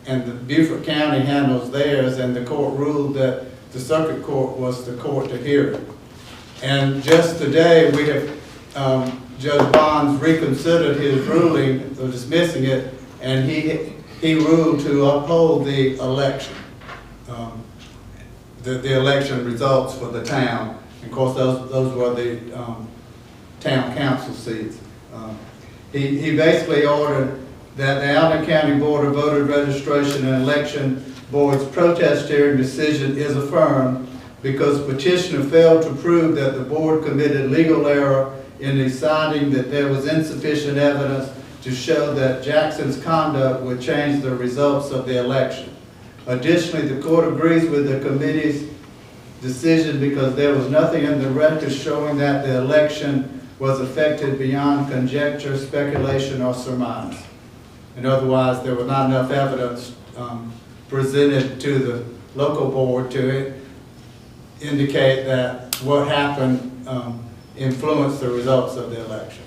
and the Beaufort County handles theirs, and the court ruled that the circuit court was the court to hear it. And just today, we have Judge Bonds reconsidered his ruling of dismissing it, and he ruled to uphold the election, the election results for the town. And of course, those were the town council seats. He basically ordered that the Allen County Board of Voter Registration and Election Board's protest hearing decision is affirmed because petitioner failed to prove that the board committed legal error in deciding that there was insufficient evidence to show that Jackson's conduct would change the results of the election. Additionally, the court agrees with the committee's decision because there was nothing in the record showing that the election was affected beyond conjecture, speculation, or surmise. And otherwise, there was not enough evidence presented to the local board to indicate that what happened influenced the results of the election.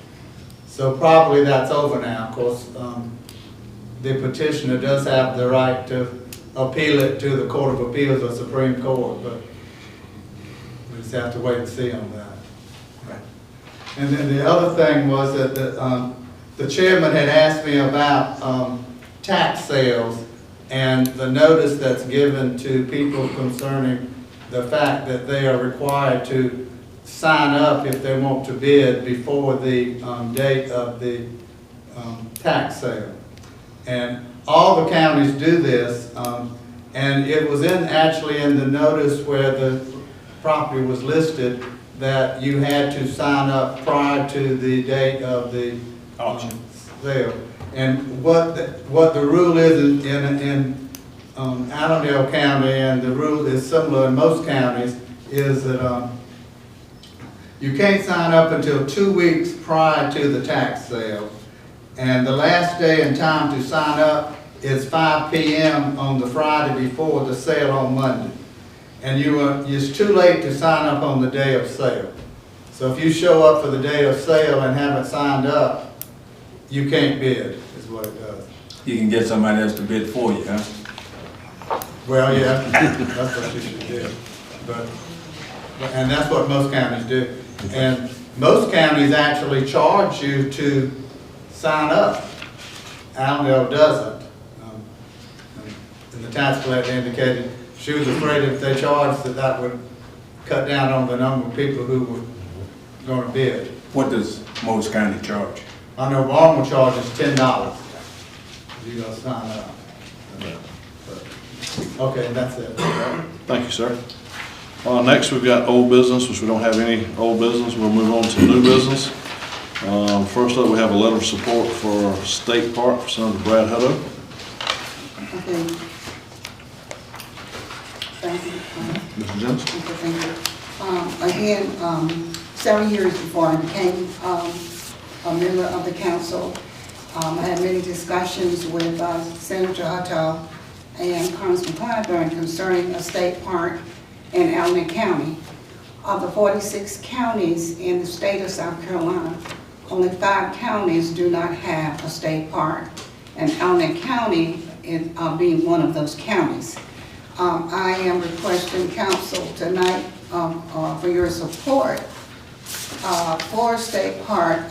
So probably that's over now. Of course, the petitioner does have the right to appeal it to the Court of Appeals or Supreme Court, but we just have to wait and see on that. And then the other thing was that the chairman had asked me about tax sales and the notice that's given to people concerning the fact that they are required to sign up if they want to bid before the date of the tax sale. And all the counties do this, and it was actually in the notice where the property was listed that you had to sign up prior to the date of the sale. And what the rule is in Allendale County, and the rule is similar in most counties, is that you can't sign up until 2 weeks prior to the tax sale. And the last day and time to sign up is 5 p.m. on the Friday before the sale on Monday. And it's too late to sign up on the day of sale. So if you show up for the day of sale and haven't signed up, you can't bid, is what it does. You can get somebody else to bid for you, huh? Well, yeah, that's what you should do. And that's what most counties do. And most counties actually charge you to sign up. Allendale doesn't. And the tax collector indicated she was afraid if they charged that would cut down on the number of people who were going to bid. What does most county charge? I know Baltimore charges $10 if you go sign up. Okay, that's it. Thank you, sir. Next, we've got old business, which we don't have any old business. We'll move on to new business. First up, we have a letter of support for State Park for Senator Brad Hutto. Okay. Thank you. Mr. Jones? Okay, thank you. Again, several years before I became a member of the council, I had many discussions with Senator Hutto and Congressman Clyburn concerning a state park in Allen County. Of the 46 counties in the state of South Carolina, only 5 counties do not have a state park, and Allen County is being one of those counties. I am requesting council tonight for your support for state park.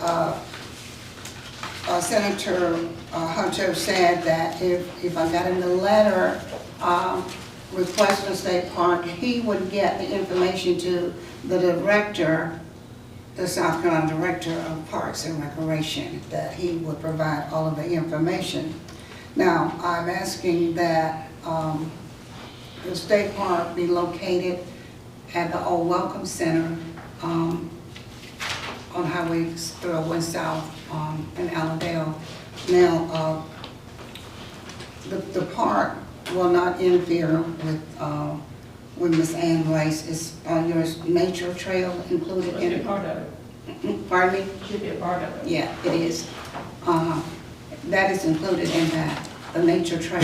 Senator Hunter said that if I got in the letter requesting a state park, he would get the information to the director, the South Carolina Director of Parks and Recreation, that he would provide all of the information. Now, I'm asking that the state park be located at the old Welcome Center on Highway 301 South in Allendale. Now, the park will not interfere with Miss Ann Rice. Is your nature trail included in it? Part of it. Pardon me? Should be a part of it. Yeah, it is. That is included in that, the nature trail.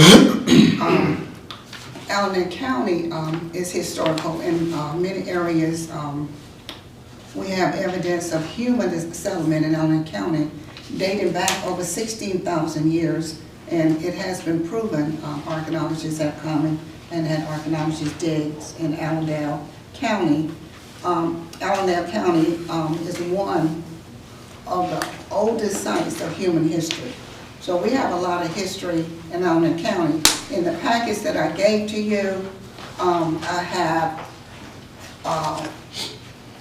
Allendale County is historical in many areas. We have evidence of human settlement in Allendale County dating back over 16,000 years, and it has been proven. Archaeologists have come and had archaeologists digs in Allendale County. Allendale County is one of the oldest sites of human history. So we have a lot of history in Allendale County. In the package that I gave to you, I have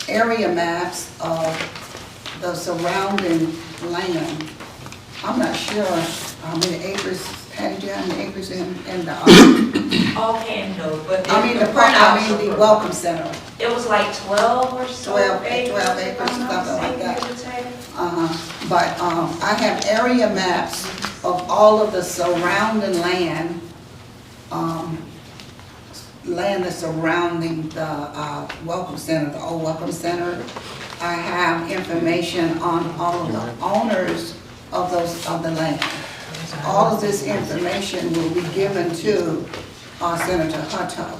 area maps of the surrounding land. I'm not sure how many acres, Patty, do you have how many acres in the, Offhand, no, but I mean, the Welcome Center. it was like 12 or so 12 acres. 12 if acres, I'm not something like that. mistaken. But I have area maps of all of the surrounding land, land that's surrounding the Welcome Center, the old Welcome Center. I have information on all of the owners of the land. All of this information will be given to Senator Hutto.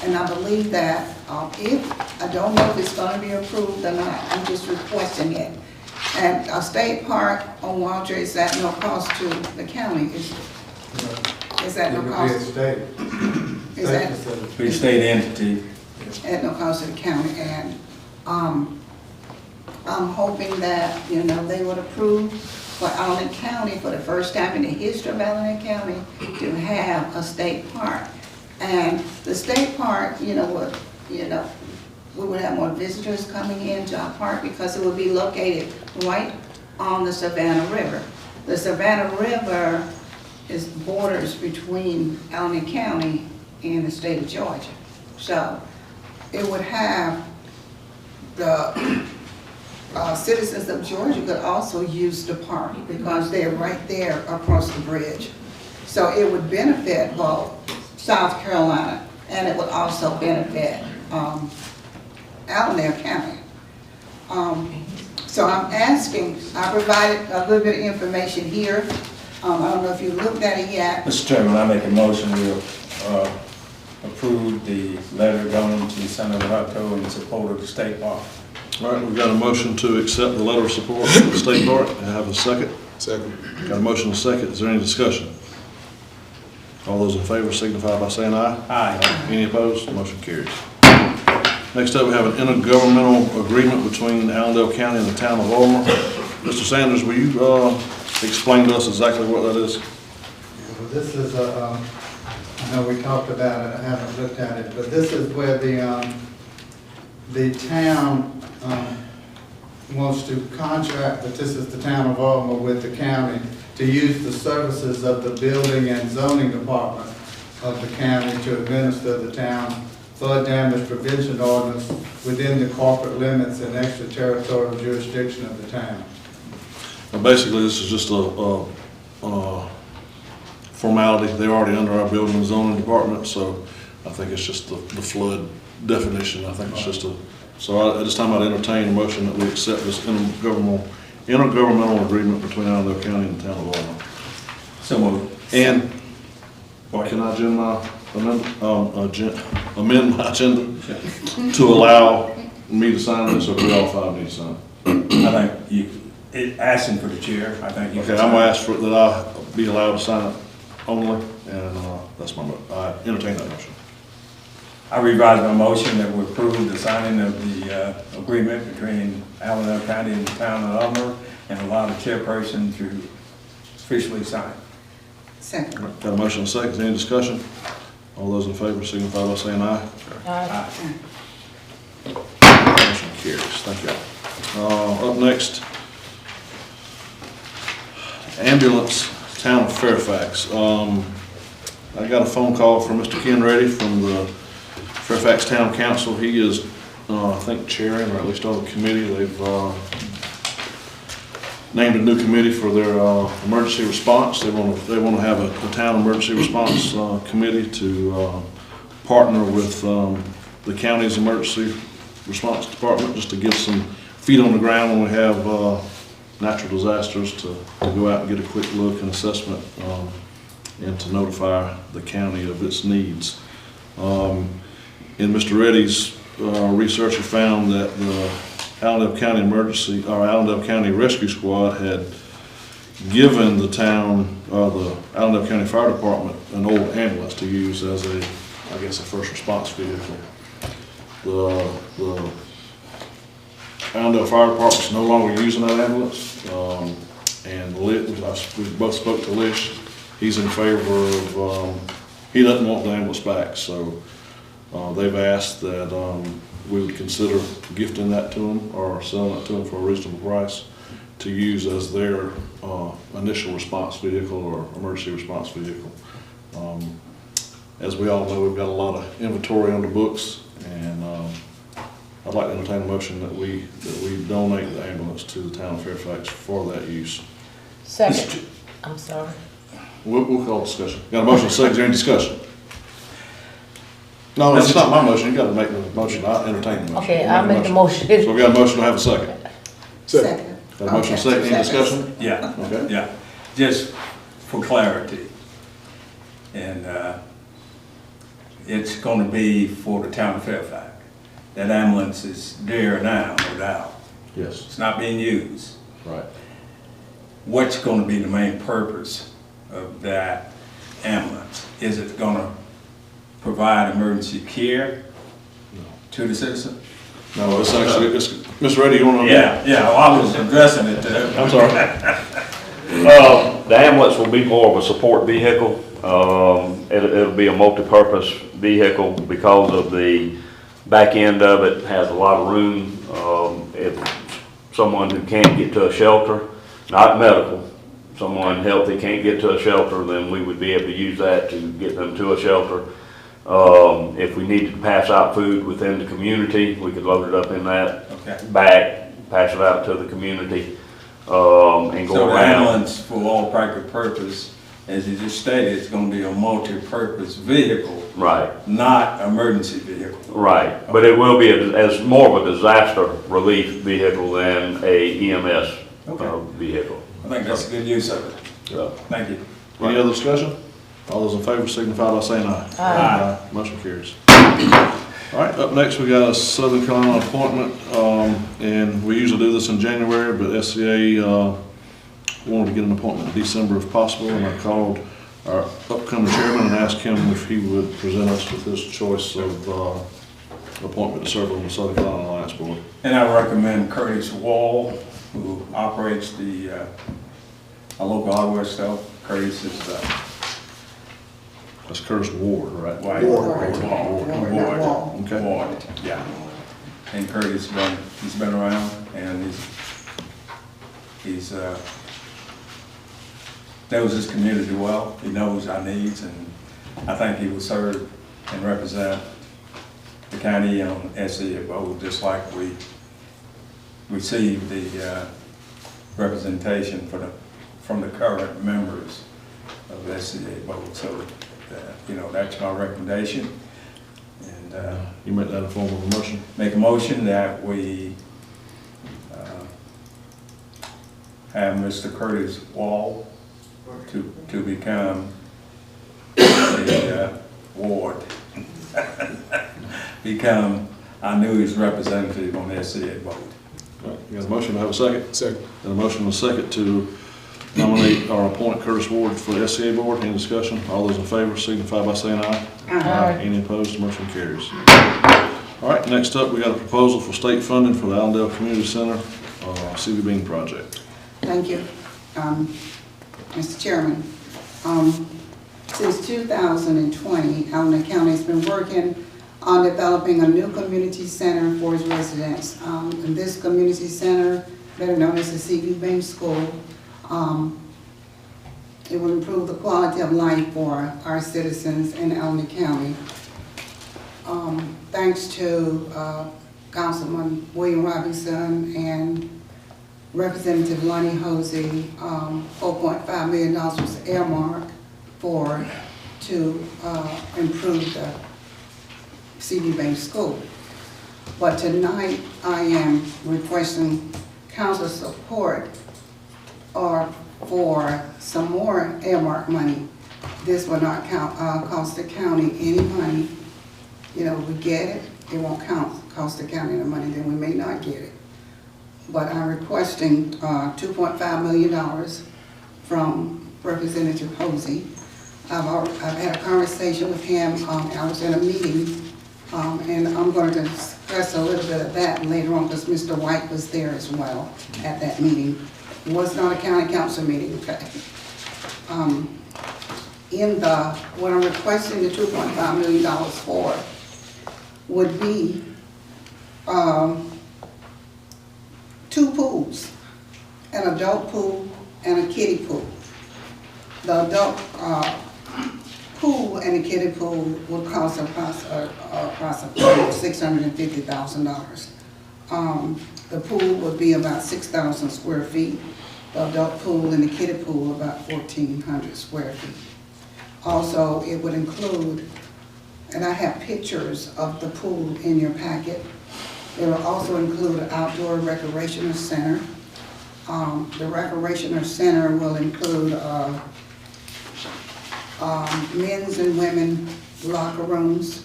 And I believe that if, I don't know if it's going to be approved or not, I'm just requesting it. And a state park on Walter is at no cost to the county, is that no It would be a cost? state. Is that facility. Be a state entity. at no cost to the county? And I'm hoping that, they would approve for Allendale County, for the first time in the history of Allendale County, to have a state park. And the state park, we would have more visitors coming into our park because it would be located right on the Savannah River. The Savannah River is borders between Allendale County and the state of Georgia. So it would have the citizens of Georgia could also use the park because they're right there across the bridge. So it would benefit both South Carolina, and it would also benefit Allendale County. So I'm asking, I provided a little bit of information here. I don't know if you looked at it yet. Mr. Chairman, I make a motion to approve the letter going to Senator Hutto in support of the state park. All right, we've got a motion to accept the letter of support for the state park. I have a second. Second. Got a motion and a second. Is there any discussion? All those in favor signify by saying aye. Aye. Any opposed? Motion carries. Next up, we have an intergovernmental agreement between Allendale County and the town of Ulmer. Mr. Sanders, will you explain to us exactly what that is? Well, this is I know we talked about it, I haven't looked at it, but this is where the town wants to contract, but this is the town of Ulmer with the county, to use the services of the building and zoning department of the county to administer the town flood damage prevention ordinance within the corporate limits and extraterritorial jurisdiction of the town. Well, basically, this is just a formality. They're already under our building and zoning department, so I think it's just the flood definition. I think it's just so at this time I'd entertain a motion that we accept this intergovernmental agreement between Allendale County and the town of Ulmer. So moved. And Right. can I amend my agenda to allow me to sign this, or do we all five need to sign it? I think asking for the chair, I think you can. Okay, I'm gonna ask for that I be allowed to sign it only, and that's my I entertain that motion. I revise my motion that we approve the signing of the agreement between Allendale County and the town of Ulmer, and allow the chairperson to officially sign. Second. Got a motion and a second. Any discussion? All those in favor signify by saying aye. Aye. Motion carries. Thank you all. Up next, ambulance, town of Fairfax. I got a phone call from Mr. Ken Reddy from the Fairfax Town Council. He is, I think, chairing, or at least on the committee. They've named a new committee for their emergency response. They want to have a town emergency response committee to partner with the county's emergency response department, just to get some feet on the ground when we have natural disasters, to go out and get a quick look and assessment, and to notify the county of its needs. In Mr. Reddy's research, he found that the Allendale County Rescue Squad had given the town, the Allendale County Fire Department, an old ambulance to use as a first response vehicle. The Allendale Fire Department's no longer using that ambulance, and we both spoke to Lish. He's in favor of, he doesn't want the ambulance back, so they've asked that we would consider gifting that to them or selling it to them for a reasonable price to use as their initial response vehicle or emergency response vehicle. As we all know, we've got a lot of inventory on the books, and I'd like to entertain a motion that we donate the ambulance to the town of Fairfax for that use. Second. I'm sorry. We'll call discussion. Got a motion, second, is there any discussion? No, it's not my motion, you gotta make the motion, I entertain the motion. Okay, I'll make the motion. So we got a motion to have a second. Second. Got a motion, Okay. second, any discussion? Yeah, Okay. yeah, just for clarity. And it's gonna be for the town of Fairfax. That ambulance is there now, no doubt. Yes, It's not being used. right. What's gonna be the main purpose of that ambulance? Is it gonna provide emergency care to the citizen? No, it's actually, Mr. Reddy, you wanna? Yeah, well, I was addressing it to. I'm sorry. The ambulance will be more of a support vehicle. It'll be a multi-purpose vehicle because of the back end of it has a lot of room. If someone who can't get to a shelter, not medical, someone healthy can't get to a shelter, then we would be able to use that to get them to a shelter. If we needed to pass out food within the community, we could load it up in that Okay. bag, pass it out to the community, and So go the around. ambulance, for all practical purpose, as you just stated, it's gonna be a multi-purpose vehicle, Right. not emergency vehicle. Right, but it will be as more of a disaster relief vehicle than a EMS Okay. vehicle. I think that's a good use of it. So, Thank you. Any other discussion? All those in favor signify by saying aye. Aye. Motion carries. All right, up next, we got a Southern Carolina appointment, and we usually do this in January, but SCA wanted to get an appointment in December if possible, and I called our upcoming chairman and asked him if he would present us with his choice of appointment to serve on the Southern Carolina Alliance Board. And I recommend Curtis Wall, who operates a local hardware store. Curtis is That's Curtis Ward, right? White. Ward. Ward. Wall. Okay. Ward, yeah. And Curtis he's been around, and he's knows his community well. He knows our needs, and I think he will serve and represent the county on SCA board, just like we received the representation from the current members of SCA board. So, that's my recommendation. And You make that a form of a motion? make a motion that we have Mr. Curtis Wall to become the ward, become our newest representative on the SCA board. All right, you got a motion to have a second? Second. Got a motion and a second to nominate or appoint Curtis Ward for the SCA board. Any discussion? All those in favor signify by saying aye. Aye. Any opposed? Motion carries. All right, next up, we got a proposal for state funding for the Allendale Community Center, CV Bean project. Thank you, Mr. Chairman. Since 2020, Allendale County has been working on developing a new community center for its residents. And this community center, better known as the CV Bean School, it will improve the quality of life for our citizens in Allendale County. thanks to Councilman William Robinson and Representative Lonnie Hosey, $4.5 million was earmarked to improve the CD Bank School. But tonight, I am requesting council support for some more earmark money. This will not cost the county any money. You know, we get it, it won't cost the county any money, then we may not get it. But I'm requesting $2.5 million from Representative Hosey. I've had a conversation with him. I was in a meeting, and I'm going to discuss a little bit of that later on because Mr. White was there as well at that meeting. It was not a county council meeting, okay? What I'm requesting the $2.5 million for would be 2 pools, an adult pool and a kiddie pool. The adult pool and the kiddie pool will cost approximately $650,000. The pool would be about 6,000 square feet. The adult pool and the kiddie pool about 1,400 square feet. Also, it would include, and I have pictures of the pool in your packet. It will also include an outdoor recreational center. The recreational center will include men's and women locker rooms,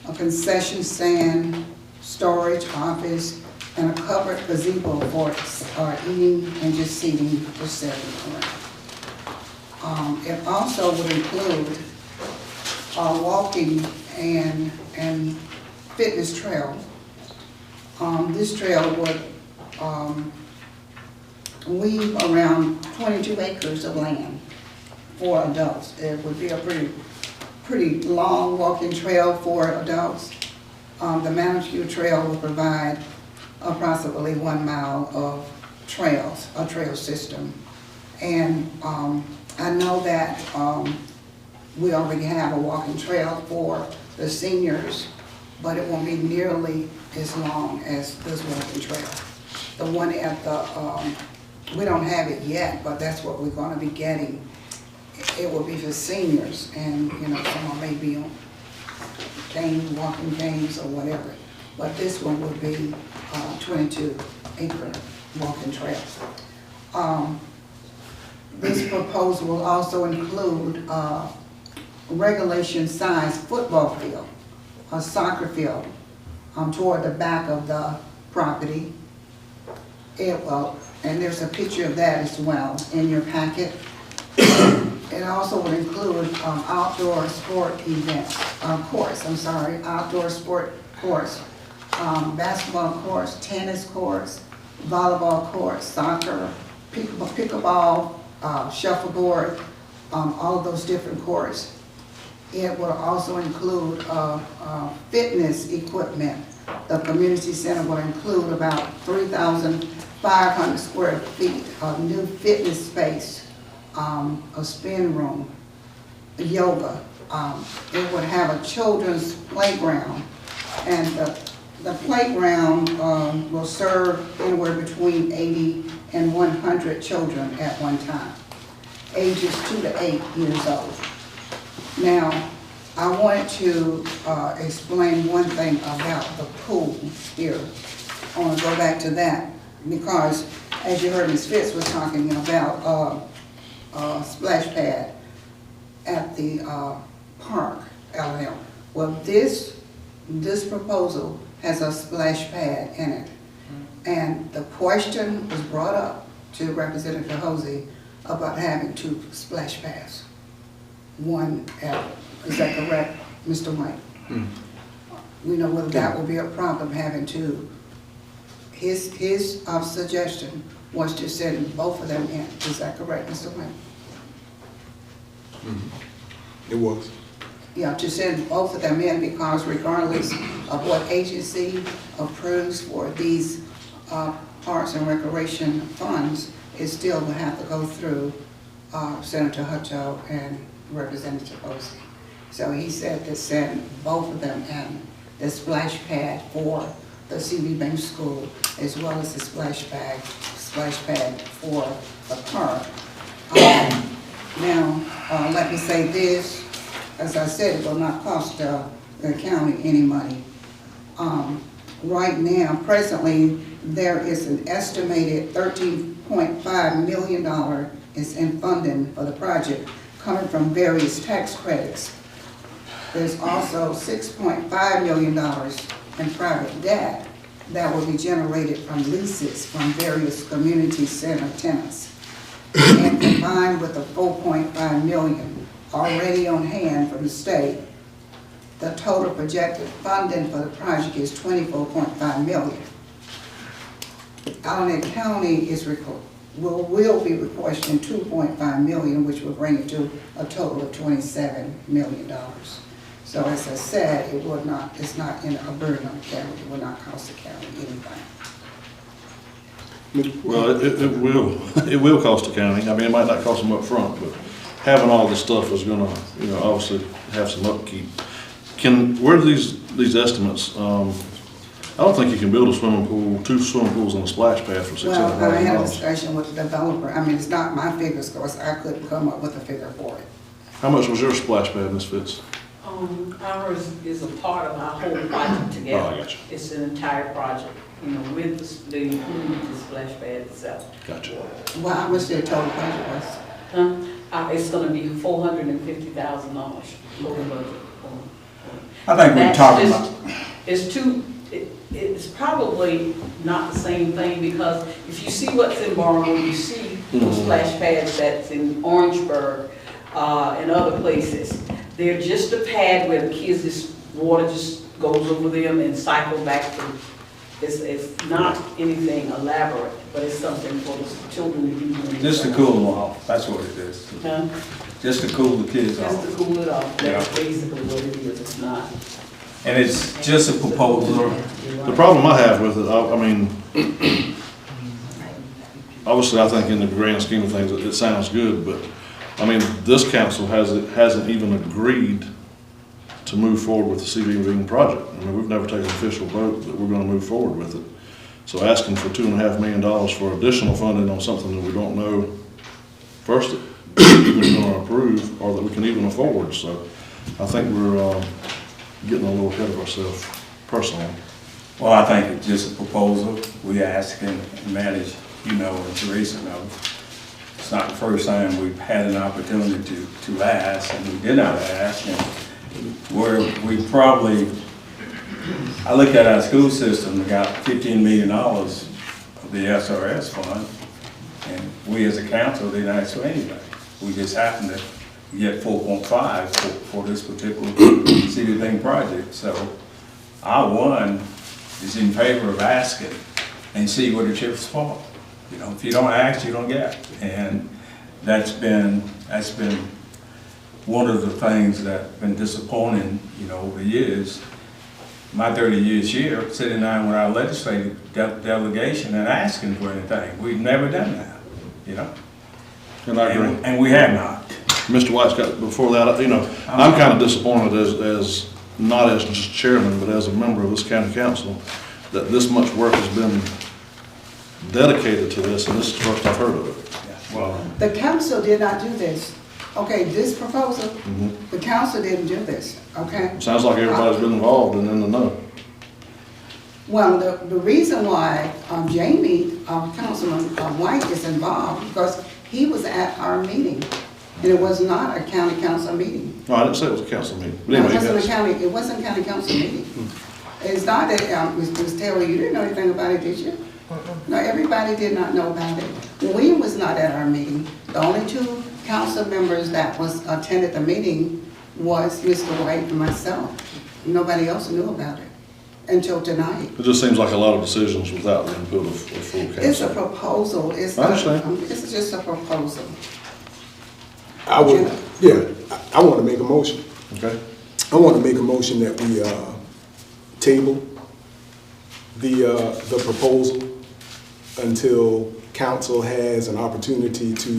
a concession stand, storage office, and a covered gazebo for eating and just seating for sitting around. It also would include a walking and fitness trail. This trail would weave around 22 acres of land for adults. It would be a pretty long walking trail for adults. The Mountain Trail will provide approximately 1 mile of trails, a trail system. And I know that we already have a walking trail for the seniors, but it won't be nearly as long as this walking trail. The one at the, we don't have it yet, but that's what we're gonna be getting. It will be for seniors, and you know, someone may be on walking games or whatever. But this one would be 22-acre walking trail. This proposal will also include regulation size football field, a soccer field toward the back of the property. And there's a picture of that as well in your packet. It also would include outdoor sport events, outdoor sport courts, basketball courts, tennis courts, volleyball courts, soccer, pickleball, shuffleboard, all of those different courts. It will also include fitness equipment. The community center will include about 3,500 square feet of new fitness space, a spin room, yoga. It would have a children's playground, and the playground will serve anywhere between 80 and 100 children at one time, ages 2 to 8 years old. Now, I wanted to explain one thing about the pool here. I want to go back to that because, as you heard Ms. Fitz was talking about splash pad at the park, L&L. Well, this proposal has a splash pad in it. And the question was brought up to Representative Hosey about having 2 splash pads. One at, is that correct, Mr. White? We know whether that will be a problem having 2. His suggestion was to send both of them in. Is that correct, Mr. White? It was. Yeah, to send both of them in because regardless of what agency approves for these parks and recreation funds, it still will have to go through Senator Hutto and Representative Hosey. So he said to send both of them in the splash pad for the CV Bank School, as well as the splash pad for the park. Now, let me say this, as I said, it will not cost the county any money. Right now, presently, there is an estimated $13.5 million is in funding for the project, coming from various tax credits. There's also $6.5 million in private debt that will be generated from leases from various community center tenants. And combined with the $4.5 million already on hand from the state, the total projected funding for the project is $24.5 million. Allen County will be requesting $2.5 million, which will bring it to a total of $27 million. So as I said, it's not in a burden on the county. It will not cost the county anything. Well, it will cost the county. I mean, it might not cost them up front, but having all this stuff is gonna, obviously have some upkeep. Where do these estimates, I don't think you can build a swimming pool, 2 swimming pools and a splash pad for Well, I had a $600,000. discussion with the developer. I mean, it's not my figures, because I couldn't come up with a figure for it. How much was your splash pad, Ms. Fitz? Ours is a part of our whole project together. Oh, I got you. It's an entire project, with the splash pad itself. Gotcha. Well, how much their total budget was? It's gonna be $450,000 total budget. I think we're That's talking just- about, It's probably not the same thing, because if you see what's in Barnwell, you see those splash pads that's in Orangeburg, and other places. They're just a pad where the kids, water just goes over them and cycle back through. It's not anything elaborate, but it's something for the children to do. just to cool them off, that's what it is. Huh? Just to cool the kids Just off. to cool it off, that's Yeah. basically what it is, it's not. And it's just a proposal. The problem I have with it, I mean, obviously, I think in the grand scheme of things, it sounds good, but, I mean, this council hasn't even agreed to move forward with the CVB project. I mean, we've never taken an official vote that we're gonna move forward with it. So asking for $2.5 million for additional funding on something that we don't know first, that we're gonna approve, or that we can even afford, so I think we're, getting a little ahead of ourselves, personally. Well, I think it's just a proposal. We ask and manage, and Teresa knows. It's not the first time we've had an opportunity to ask, and we did not ask. And I looked at our school system, we got $15 million of the SRS fund, and we as a council didn't ask for anything. We just happened to get 4.5 for this particular city thing project. So our one is in favor of asking and see what the chips fall. If you don't ask, you don't get. And that's been one of the things that's been disappointing, over the years. My 30 years here, sitting down with our legislative delegation and asking for anything. We've never done that, And I agree. And we have not. Mr. White's got, before that, I'm kind of disappointed as, not as just chairman, but as a member of this county council, that this much work has been dedicated to this, and this is the first I've heard of it. Well, The council did not do this. Okay, this proposal, the council didn't do this, okay? Sounds like everybody's been involved and in the know. Well, the reason why Jamie, Councilman White is involved, because he was at our meeting, and it was not a county council meeting. No, I didn't say it was a council meeting, but No, anyway, it wasn't a county council meeting. It's not that, Ms. Taylor, you didn't know anything about it, did you? No, everybody did not know about it. William was not at our meeting. The only 2 council members that attended the meeting was Mr. White and myself. Nobody else knew about it until tonight. it just seems like a lot of decisions without the input of full council. It's a proposal. I understand. It's just a proposal. I want to make a motion. Okay? I want to make a motion that we table the proposal until council has an opportunity to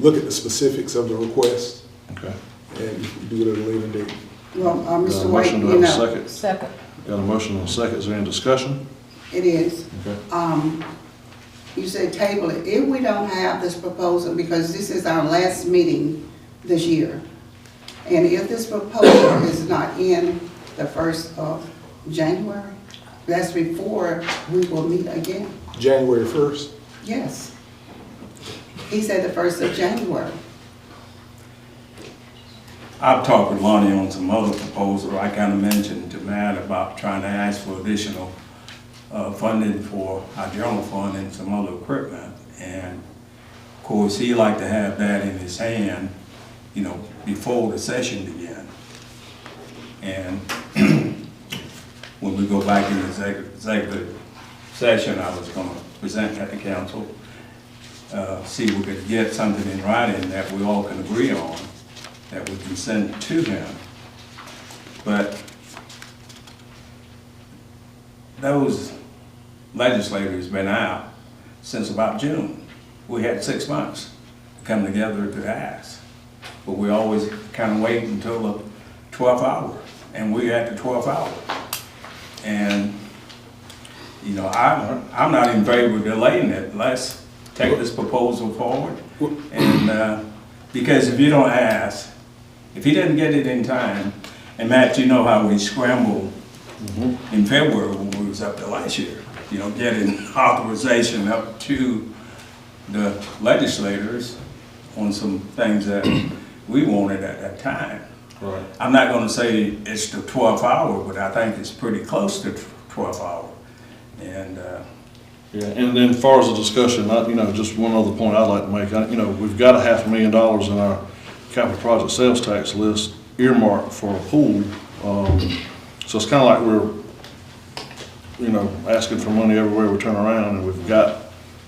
look at the specifics of the request Okay. and do it at a later date. Well, Mr. White, Motion, do I have a second? Second. Got a motion and a second. Is there any discussion? It is. Okay. You said table it. If we don't have this proposal, because this is our last meeting this year, and if this proposal is not in the 1st of January, that's before we will meet again. January 1st. Yes. He said the 1st of January. I've talked with Lonnie on some other proposals. I kind of mentioned to Matt about trying to ask for additional funding for our general fund and some other equipment. And of course, he liked to have that in his hand, you know, before the session began. And when we go back in the executive session, I was going to present that to council, see if we could get something in writing that we all can agree on, that we can send to him. But those legislators been out since about June. We had 6 months to come together to ask. But we always kind of wait until the 12th hour, and we're at the 12th hour. And, you know, I'm not in favor of delaying it. Let's take this proposal forward. And because if you don't ask, if he didn't get it in time, and Matt, you know how we scrambled in February when we was up there last year, you know, getting authorization up to the legislators on some things that we wanted at that time. Right. I'm not going to say it's the 12th hour, but I think it's pretty close to 12th hour. And Yeah, and then as far as the discussion, you know, just one other point I'd like to make, you know, we've got $500,000 in our capital project sales tax list earmarked for a pool. So it's kind of like we're, you know, asking for money everywhere we turn around, and we've got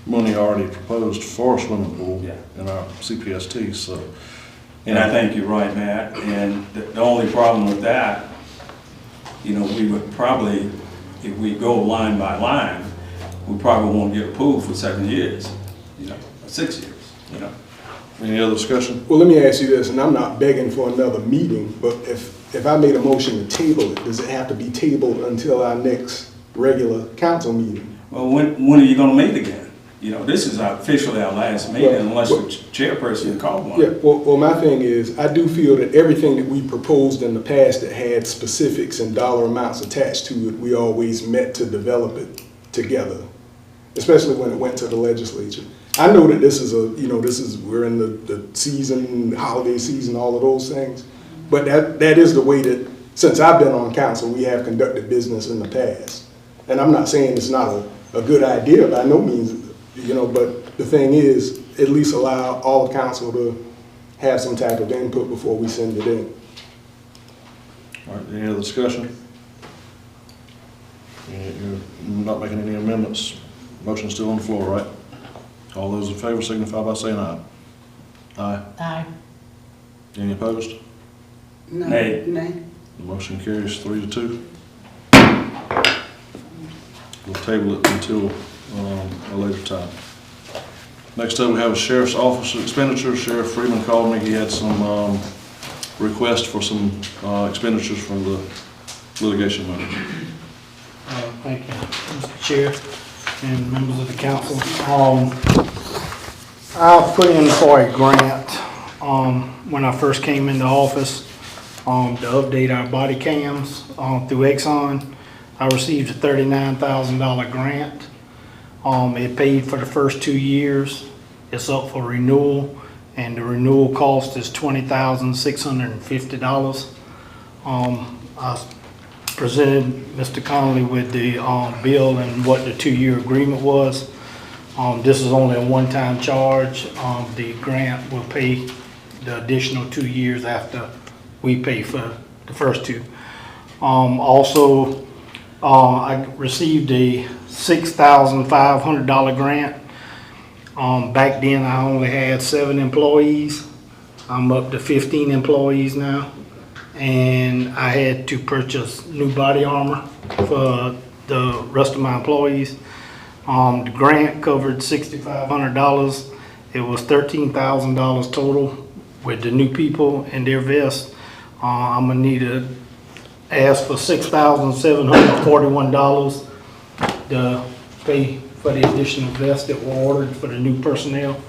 money already proposed for a swimming pool in our CPST, so. And I think you're right, Matt. And the only problem with that, you know, we would probably, if we go line by line, we probably won't get a pool for 7 years, you know, or 6 years, you know. Any other discussion? Well, let me ask you this, and I'm not begging for another meeting, but if I made a motion to table it, does it have to be tabled until our next regular council meeting? Well, when are you going to meet again? You know, this is officially our last meeting unless the chairperson called one. Yeah, well, my thing is, I do feel that everything that we proposed in the past that had specifics and dollar amounts attached to it, we always met to develop it together, especially when it went to the legislature. I know that this is we're in the season, holiday season, all of those things, but that is the way that, since I've been on council, we have conducted business in the past. And I'm not saying it's not a good idea by no means, you know, but the thing is, at least allow all the council to have some type of input before we send it in. All right, any other discussion? You're not making any amendments. Motion's still on the floor, right? All those in favor signify by saying aye. Aye. Aye. Any opposed? No. Nay. Nay. The motion carries 3-2. We'll table it until a later time. Next up, we have a sheriff's office expenditure. Sheriff Freeman called me. He had some requests for some expenditures from the litigation money. Thank you, Mr. Chair and members of the council. I put in for a grant when I first came into office to update our body cams through Exxon. I received a $39,000 grant. It paid for the first 2 years. It's up for renewal, and the renewal cost is $20,650. I presented Mr. Connolly with the bill and what the 2-year agreement was. This is only a one-time charge. The grant will pay the additional 2 years after we pay for the first 2. Also, I received a $6,500 grant. Back then I only had 7 employees. I'm up to 15 employees now. And I had to purchase new body armor for the rest of my employees. The grant covered $6,500. It was $13,000 total with the new people and their vests. I'm gonna need a asked for $6,741 to pay for the additional vests that were ordered for the new personnel.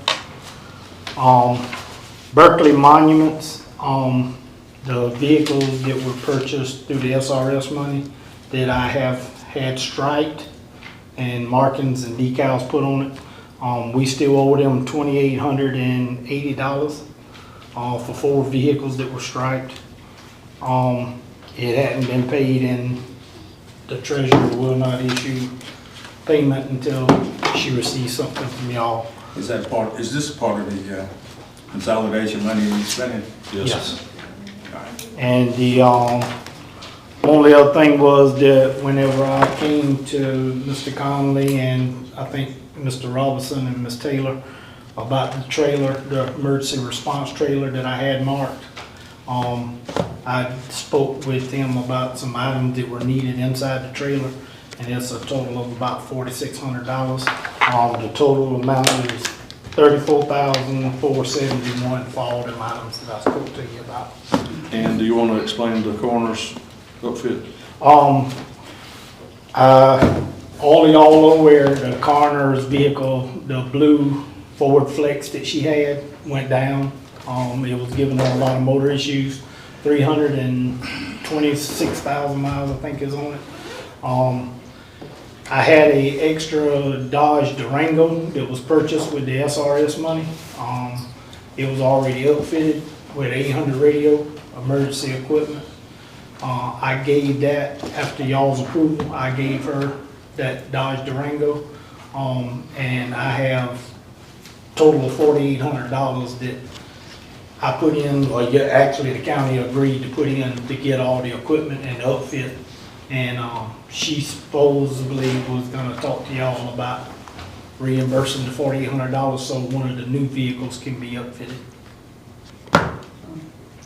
Berkeley Monuments, the vehicles that were purchased through the SRS money that I have had striped and markings and decals put on it. We still owe them $2,880 for 4 vehicles that were striped. It hadn't been paid and the treasurer will not issue payment until she receives something from y'all. Is this part of the consolidation money we're spending? Yes. And the only other thing was that whenever I came to Mr. Conley and I think Mr. Robinson and Ms. Taylor about the trailer, the emergency response trailer that I had marked, I spoke with him about some items that were needed inside the trailer, and it's a total of about $4,600. The total amount is $34,471 for all the items that I spoke to you about. And do you want to explain the coroner's outfit? All of y'all are aware the coroner's vehicle, the blue Ford Flex that she had, went down. It was giving her a lot of motor issues. 326,000 miles, I think, is on it. I had a extra Dodge Durango that was purchased with the SRS money. It was already outfitted with 800 radio, emergency equipment. I gave that, after y'all's approval, I gave her that Dodge Durango. And I have a total of $4,800 that I put in, or actually the county agreed to put in to get all the equipment and the outfit. And she supposedly was gonna talk to y'all about reimbursing the $4,800 so one of the new vehicles can be outfitted.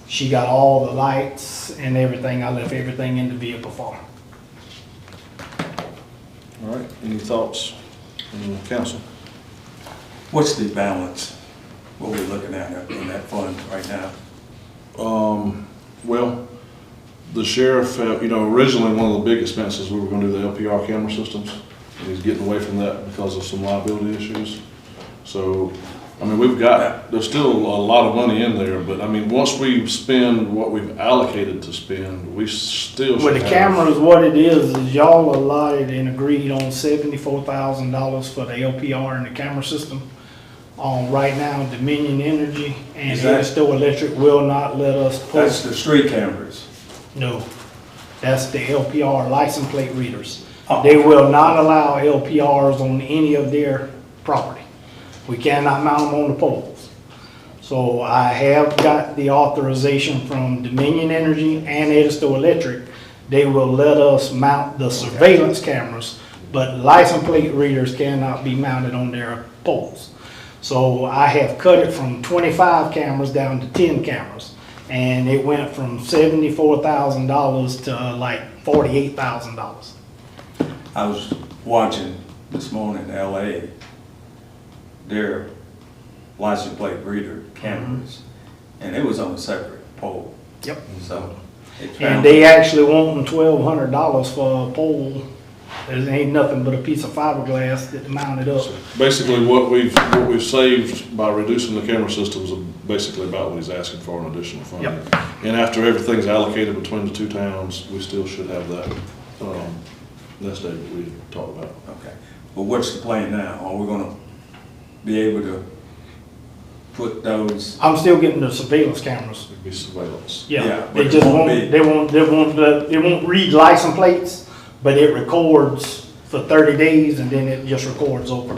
She got all the lights and everything. I left everything in the vehicle for her. All right, any thoughts from the council? What's the balance, what we're looking at in that fund right now? Well, the sheriff, originally one of the big expenses, we were gonna do the LPR camera systems. And he's getting away from that because of some liability issues. So, there's still a lot of money in there, but once we spend what we've allocated to spend, we still should With the cameras, what it is y'all allotted and agreed on $74,000 for the LPR and the camera system. Right now, Dominion Energy and Edisto Electric will not let us That's post. the street cameras. No, that's the LPR license plate readers. They will not allow LPRs on any of their property. We cannot mount them on the poles. So I have got the authorization from Dominion Energy and Edisto Electric. They will let us mount the surveillance cameras, but license plate readers cannot be mounted on their poles. So I have cut it from 25 cameras down to 10 cameras. And it went from $74,000 to like $48,000. I was watching this morning in LA, their license plate reader cameras, and it was on a separate pole. Yep. So. And they actually want $1,200 for a pole. There ain't nothing but a piece of fiberglass that mounted up. So basically, what we've saved by reducing the camera systems is basically about what he's asking for in additional funding. Yep. And after everything's allocated between the two towns, we still should have that nest egg that we talked about. Okay, but what's the plan now? Are we gonna be able to put those? I'm still getting the surveillance cameras. It'd be surveillance. Yeah, Yeah, but they it just won't won't, be- they won't read license plates, but it records for 30 days and then it just records over.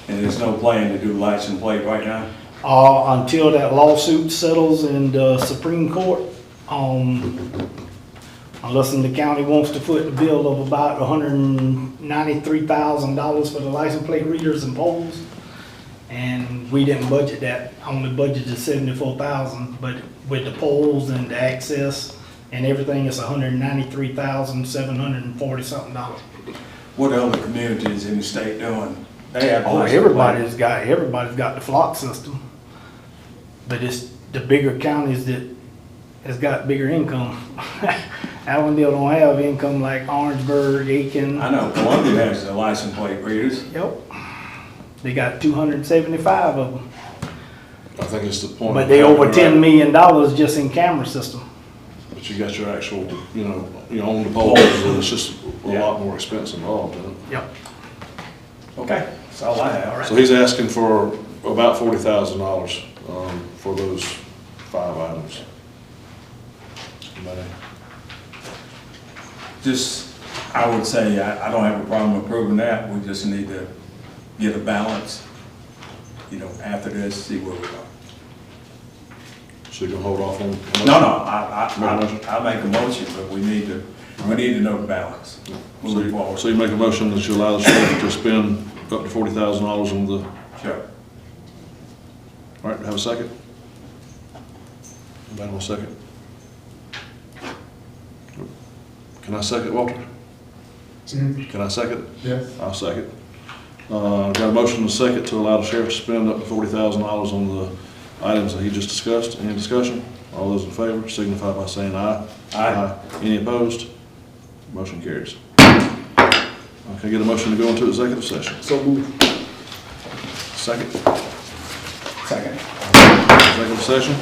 And there's no plan to do license plate right now? Until that lawsuit settles in the Supreme Court, unless the county wants to foot the bill of about $193,000 for the license plate readers and poles. And we didn't budget that, only budgeted $74,000, but with the poles and the access and everything, it's $193,740 something. What other communities in the state doing? They have Oh, license everybody's got the flock system, but it's the bigger counties that has got bigger income. Allendale don't have income like Orangeburg, Aiken. I know Columbia has the license plate readers. Yep. They got 275 of them. I think it's the point. But of they having over the $10 right- million just in camera system. But you got your actual, you own the poles, and it's just a Yeah. lot more expense involved in it. Yep. Okay, that's all I have. So he's asking for about $40,000, for those 5 items. Anybody? Just, I would say, I don't have a problem approving that. We just need to get a balance, after this, see where we go. So you can hold off on? No, I make a motion, but we need to know the balance moving forward. So you make a motion that you allow the sheriff to spend up to $40,000 on the, Sure. all right, have a second? Anybody want a second? Can I second, Walter? Can I second? Yes. I'll second. Got a motion and a second to allow the sheriff to spend up to $40,000 on the items that he just discussed. Any discussion? All those in favor signify by saying aye. Aye. Any opposed? Motion carries. Okay, get a motion to go into executive session. So moved. Second, Second. executive session.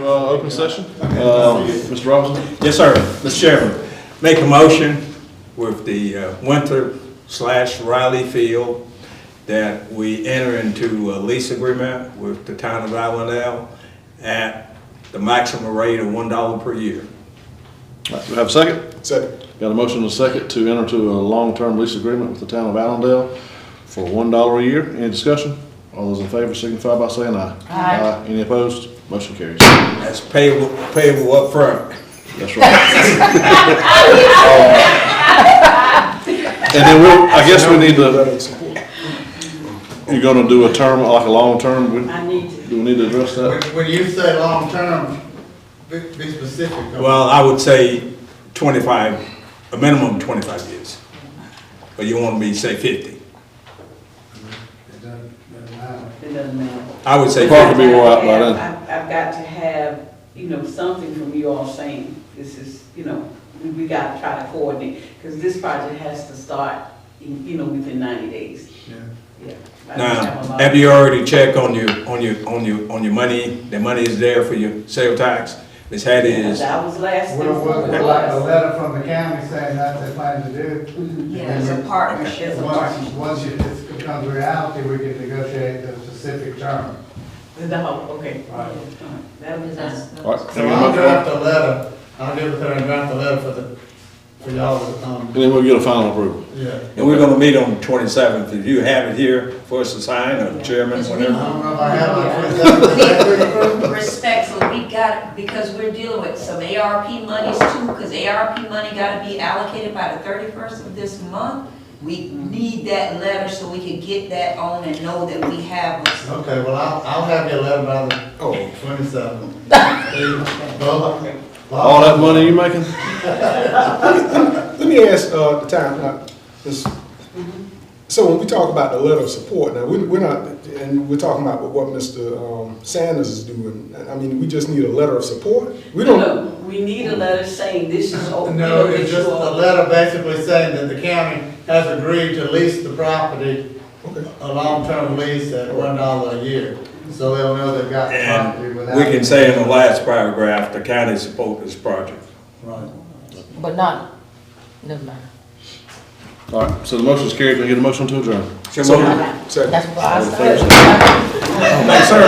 Open session. Mr. Robinson? Yes, sir. Mr. Chairman, make a motion with the Winter/Riley Field that we enter into a lease agreement with the town of Allendale at the maximum rate of $1 per year. All right, do we have a second? Second. Got a motion and a second to enter into a long-term lease agreement with the town of Allendale for $1 a year. Any discussion? All those in favor signify by saying aye. Aye. Any opposed? Motion carries. That's payable up front. That's right. And then I guess we need to, Letter of support. you're gonna do a term, like a long term, I need to. do we need to address that? When you say long-term, be specific. Well, I would say 25, a minimum of 25 years. But you want to be, say, 50. It doesn't matter. It doesn't matter. I would say Park 50. will be wore out by then. I've got to have, something from you all saying, this is, we got to try to coordinate, because this project has to start, within 90 days. Yeah. Yeah. I just Now, a lot. have you already checked on your money? The money is there for your sale tax? Ms. Hattie is, That was last. We'll like a letter from the county saying that's what they plan to do. Yeah, it's a partnership. Once it becomes reality, we can negotiate the specific term. Okay. Right. That was nice. All right. So I'll draft a letter, I'll give it to her and draft a letter for y'all to, And then we'll get a final approval. yeah. and we're going to meet on the 27th. If you have it here for us to sign, or the chairman, I whatever. don't know if I have my Respectfully, we got, because we're dealing with some ARP monies too, because ARP money gotta be allocated by the 31st of this month. We need that letter so we can get that on and know that we have. Okay, well, I'll have your letter by the 27th. All that money you making? Let me ask the town, so when we talk about the letter of support, now, we're not, and we're talking about what Mr. Sanders is doing, I mean, we just need a letter of support? We don't, No, we need a letter saying this is. No, it's just a letter basically saying that the county has agreed to lease the property, okay. a long-term lease at $1 a year. So they'll know they've got the property And without. we can say in the last paragraph, the county support this project. Right. But not, never mind. All right, so the motion is carried. Can I get a motion to adjourn? So, Second. That's what I All in favor, said. thanks, sir.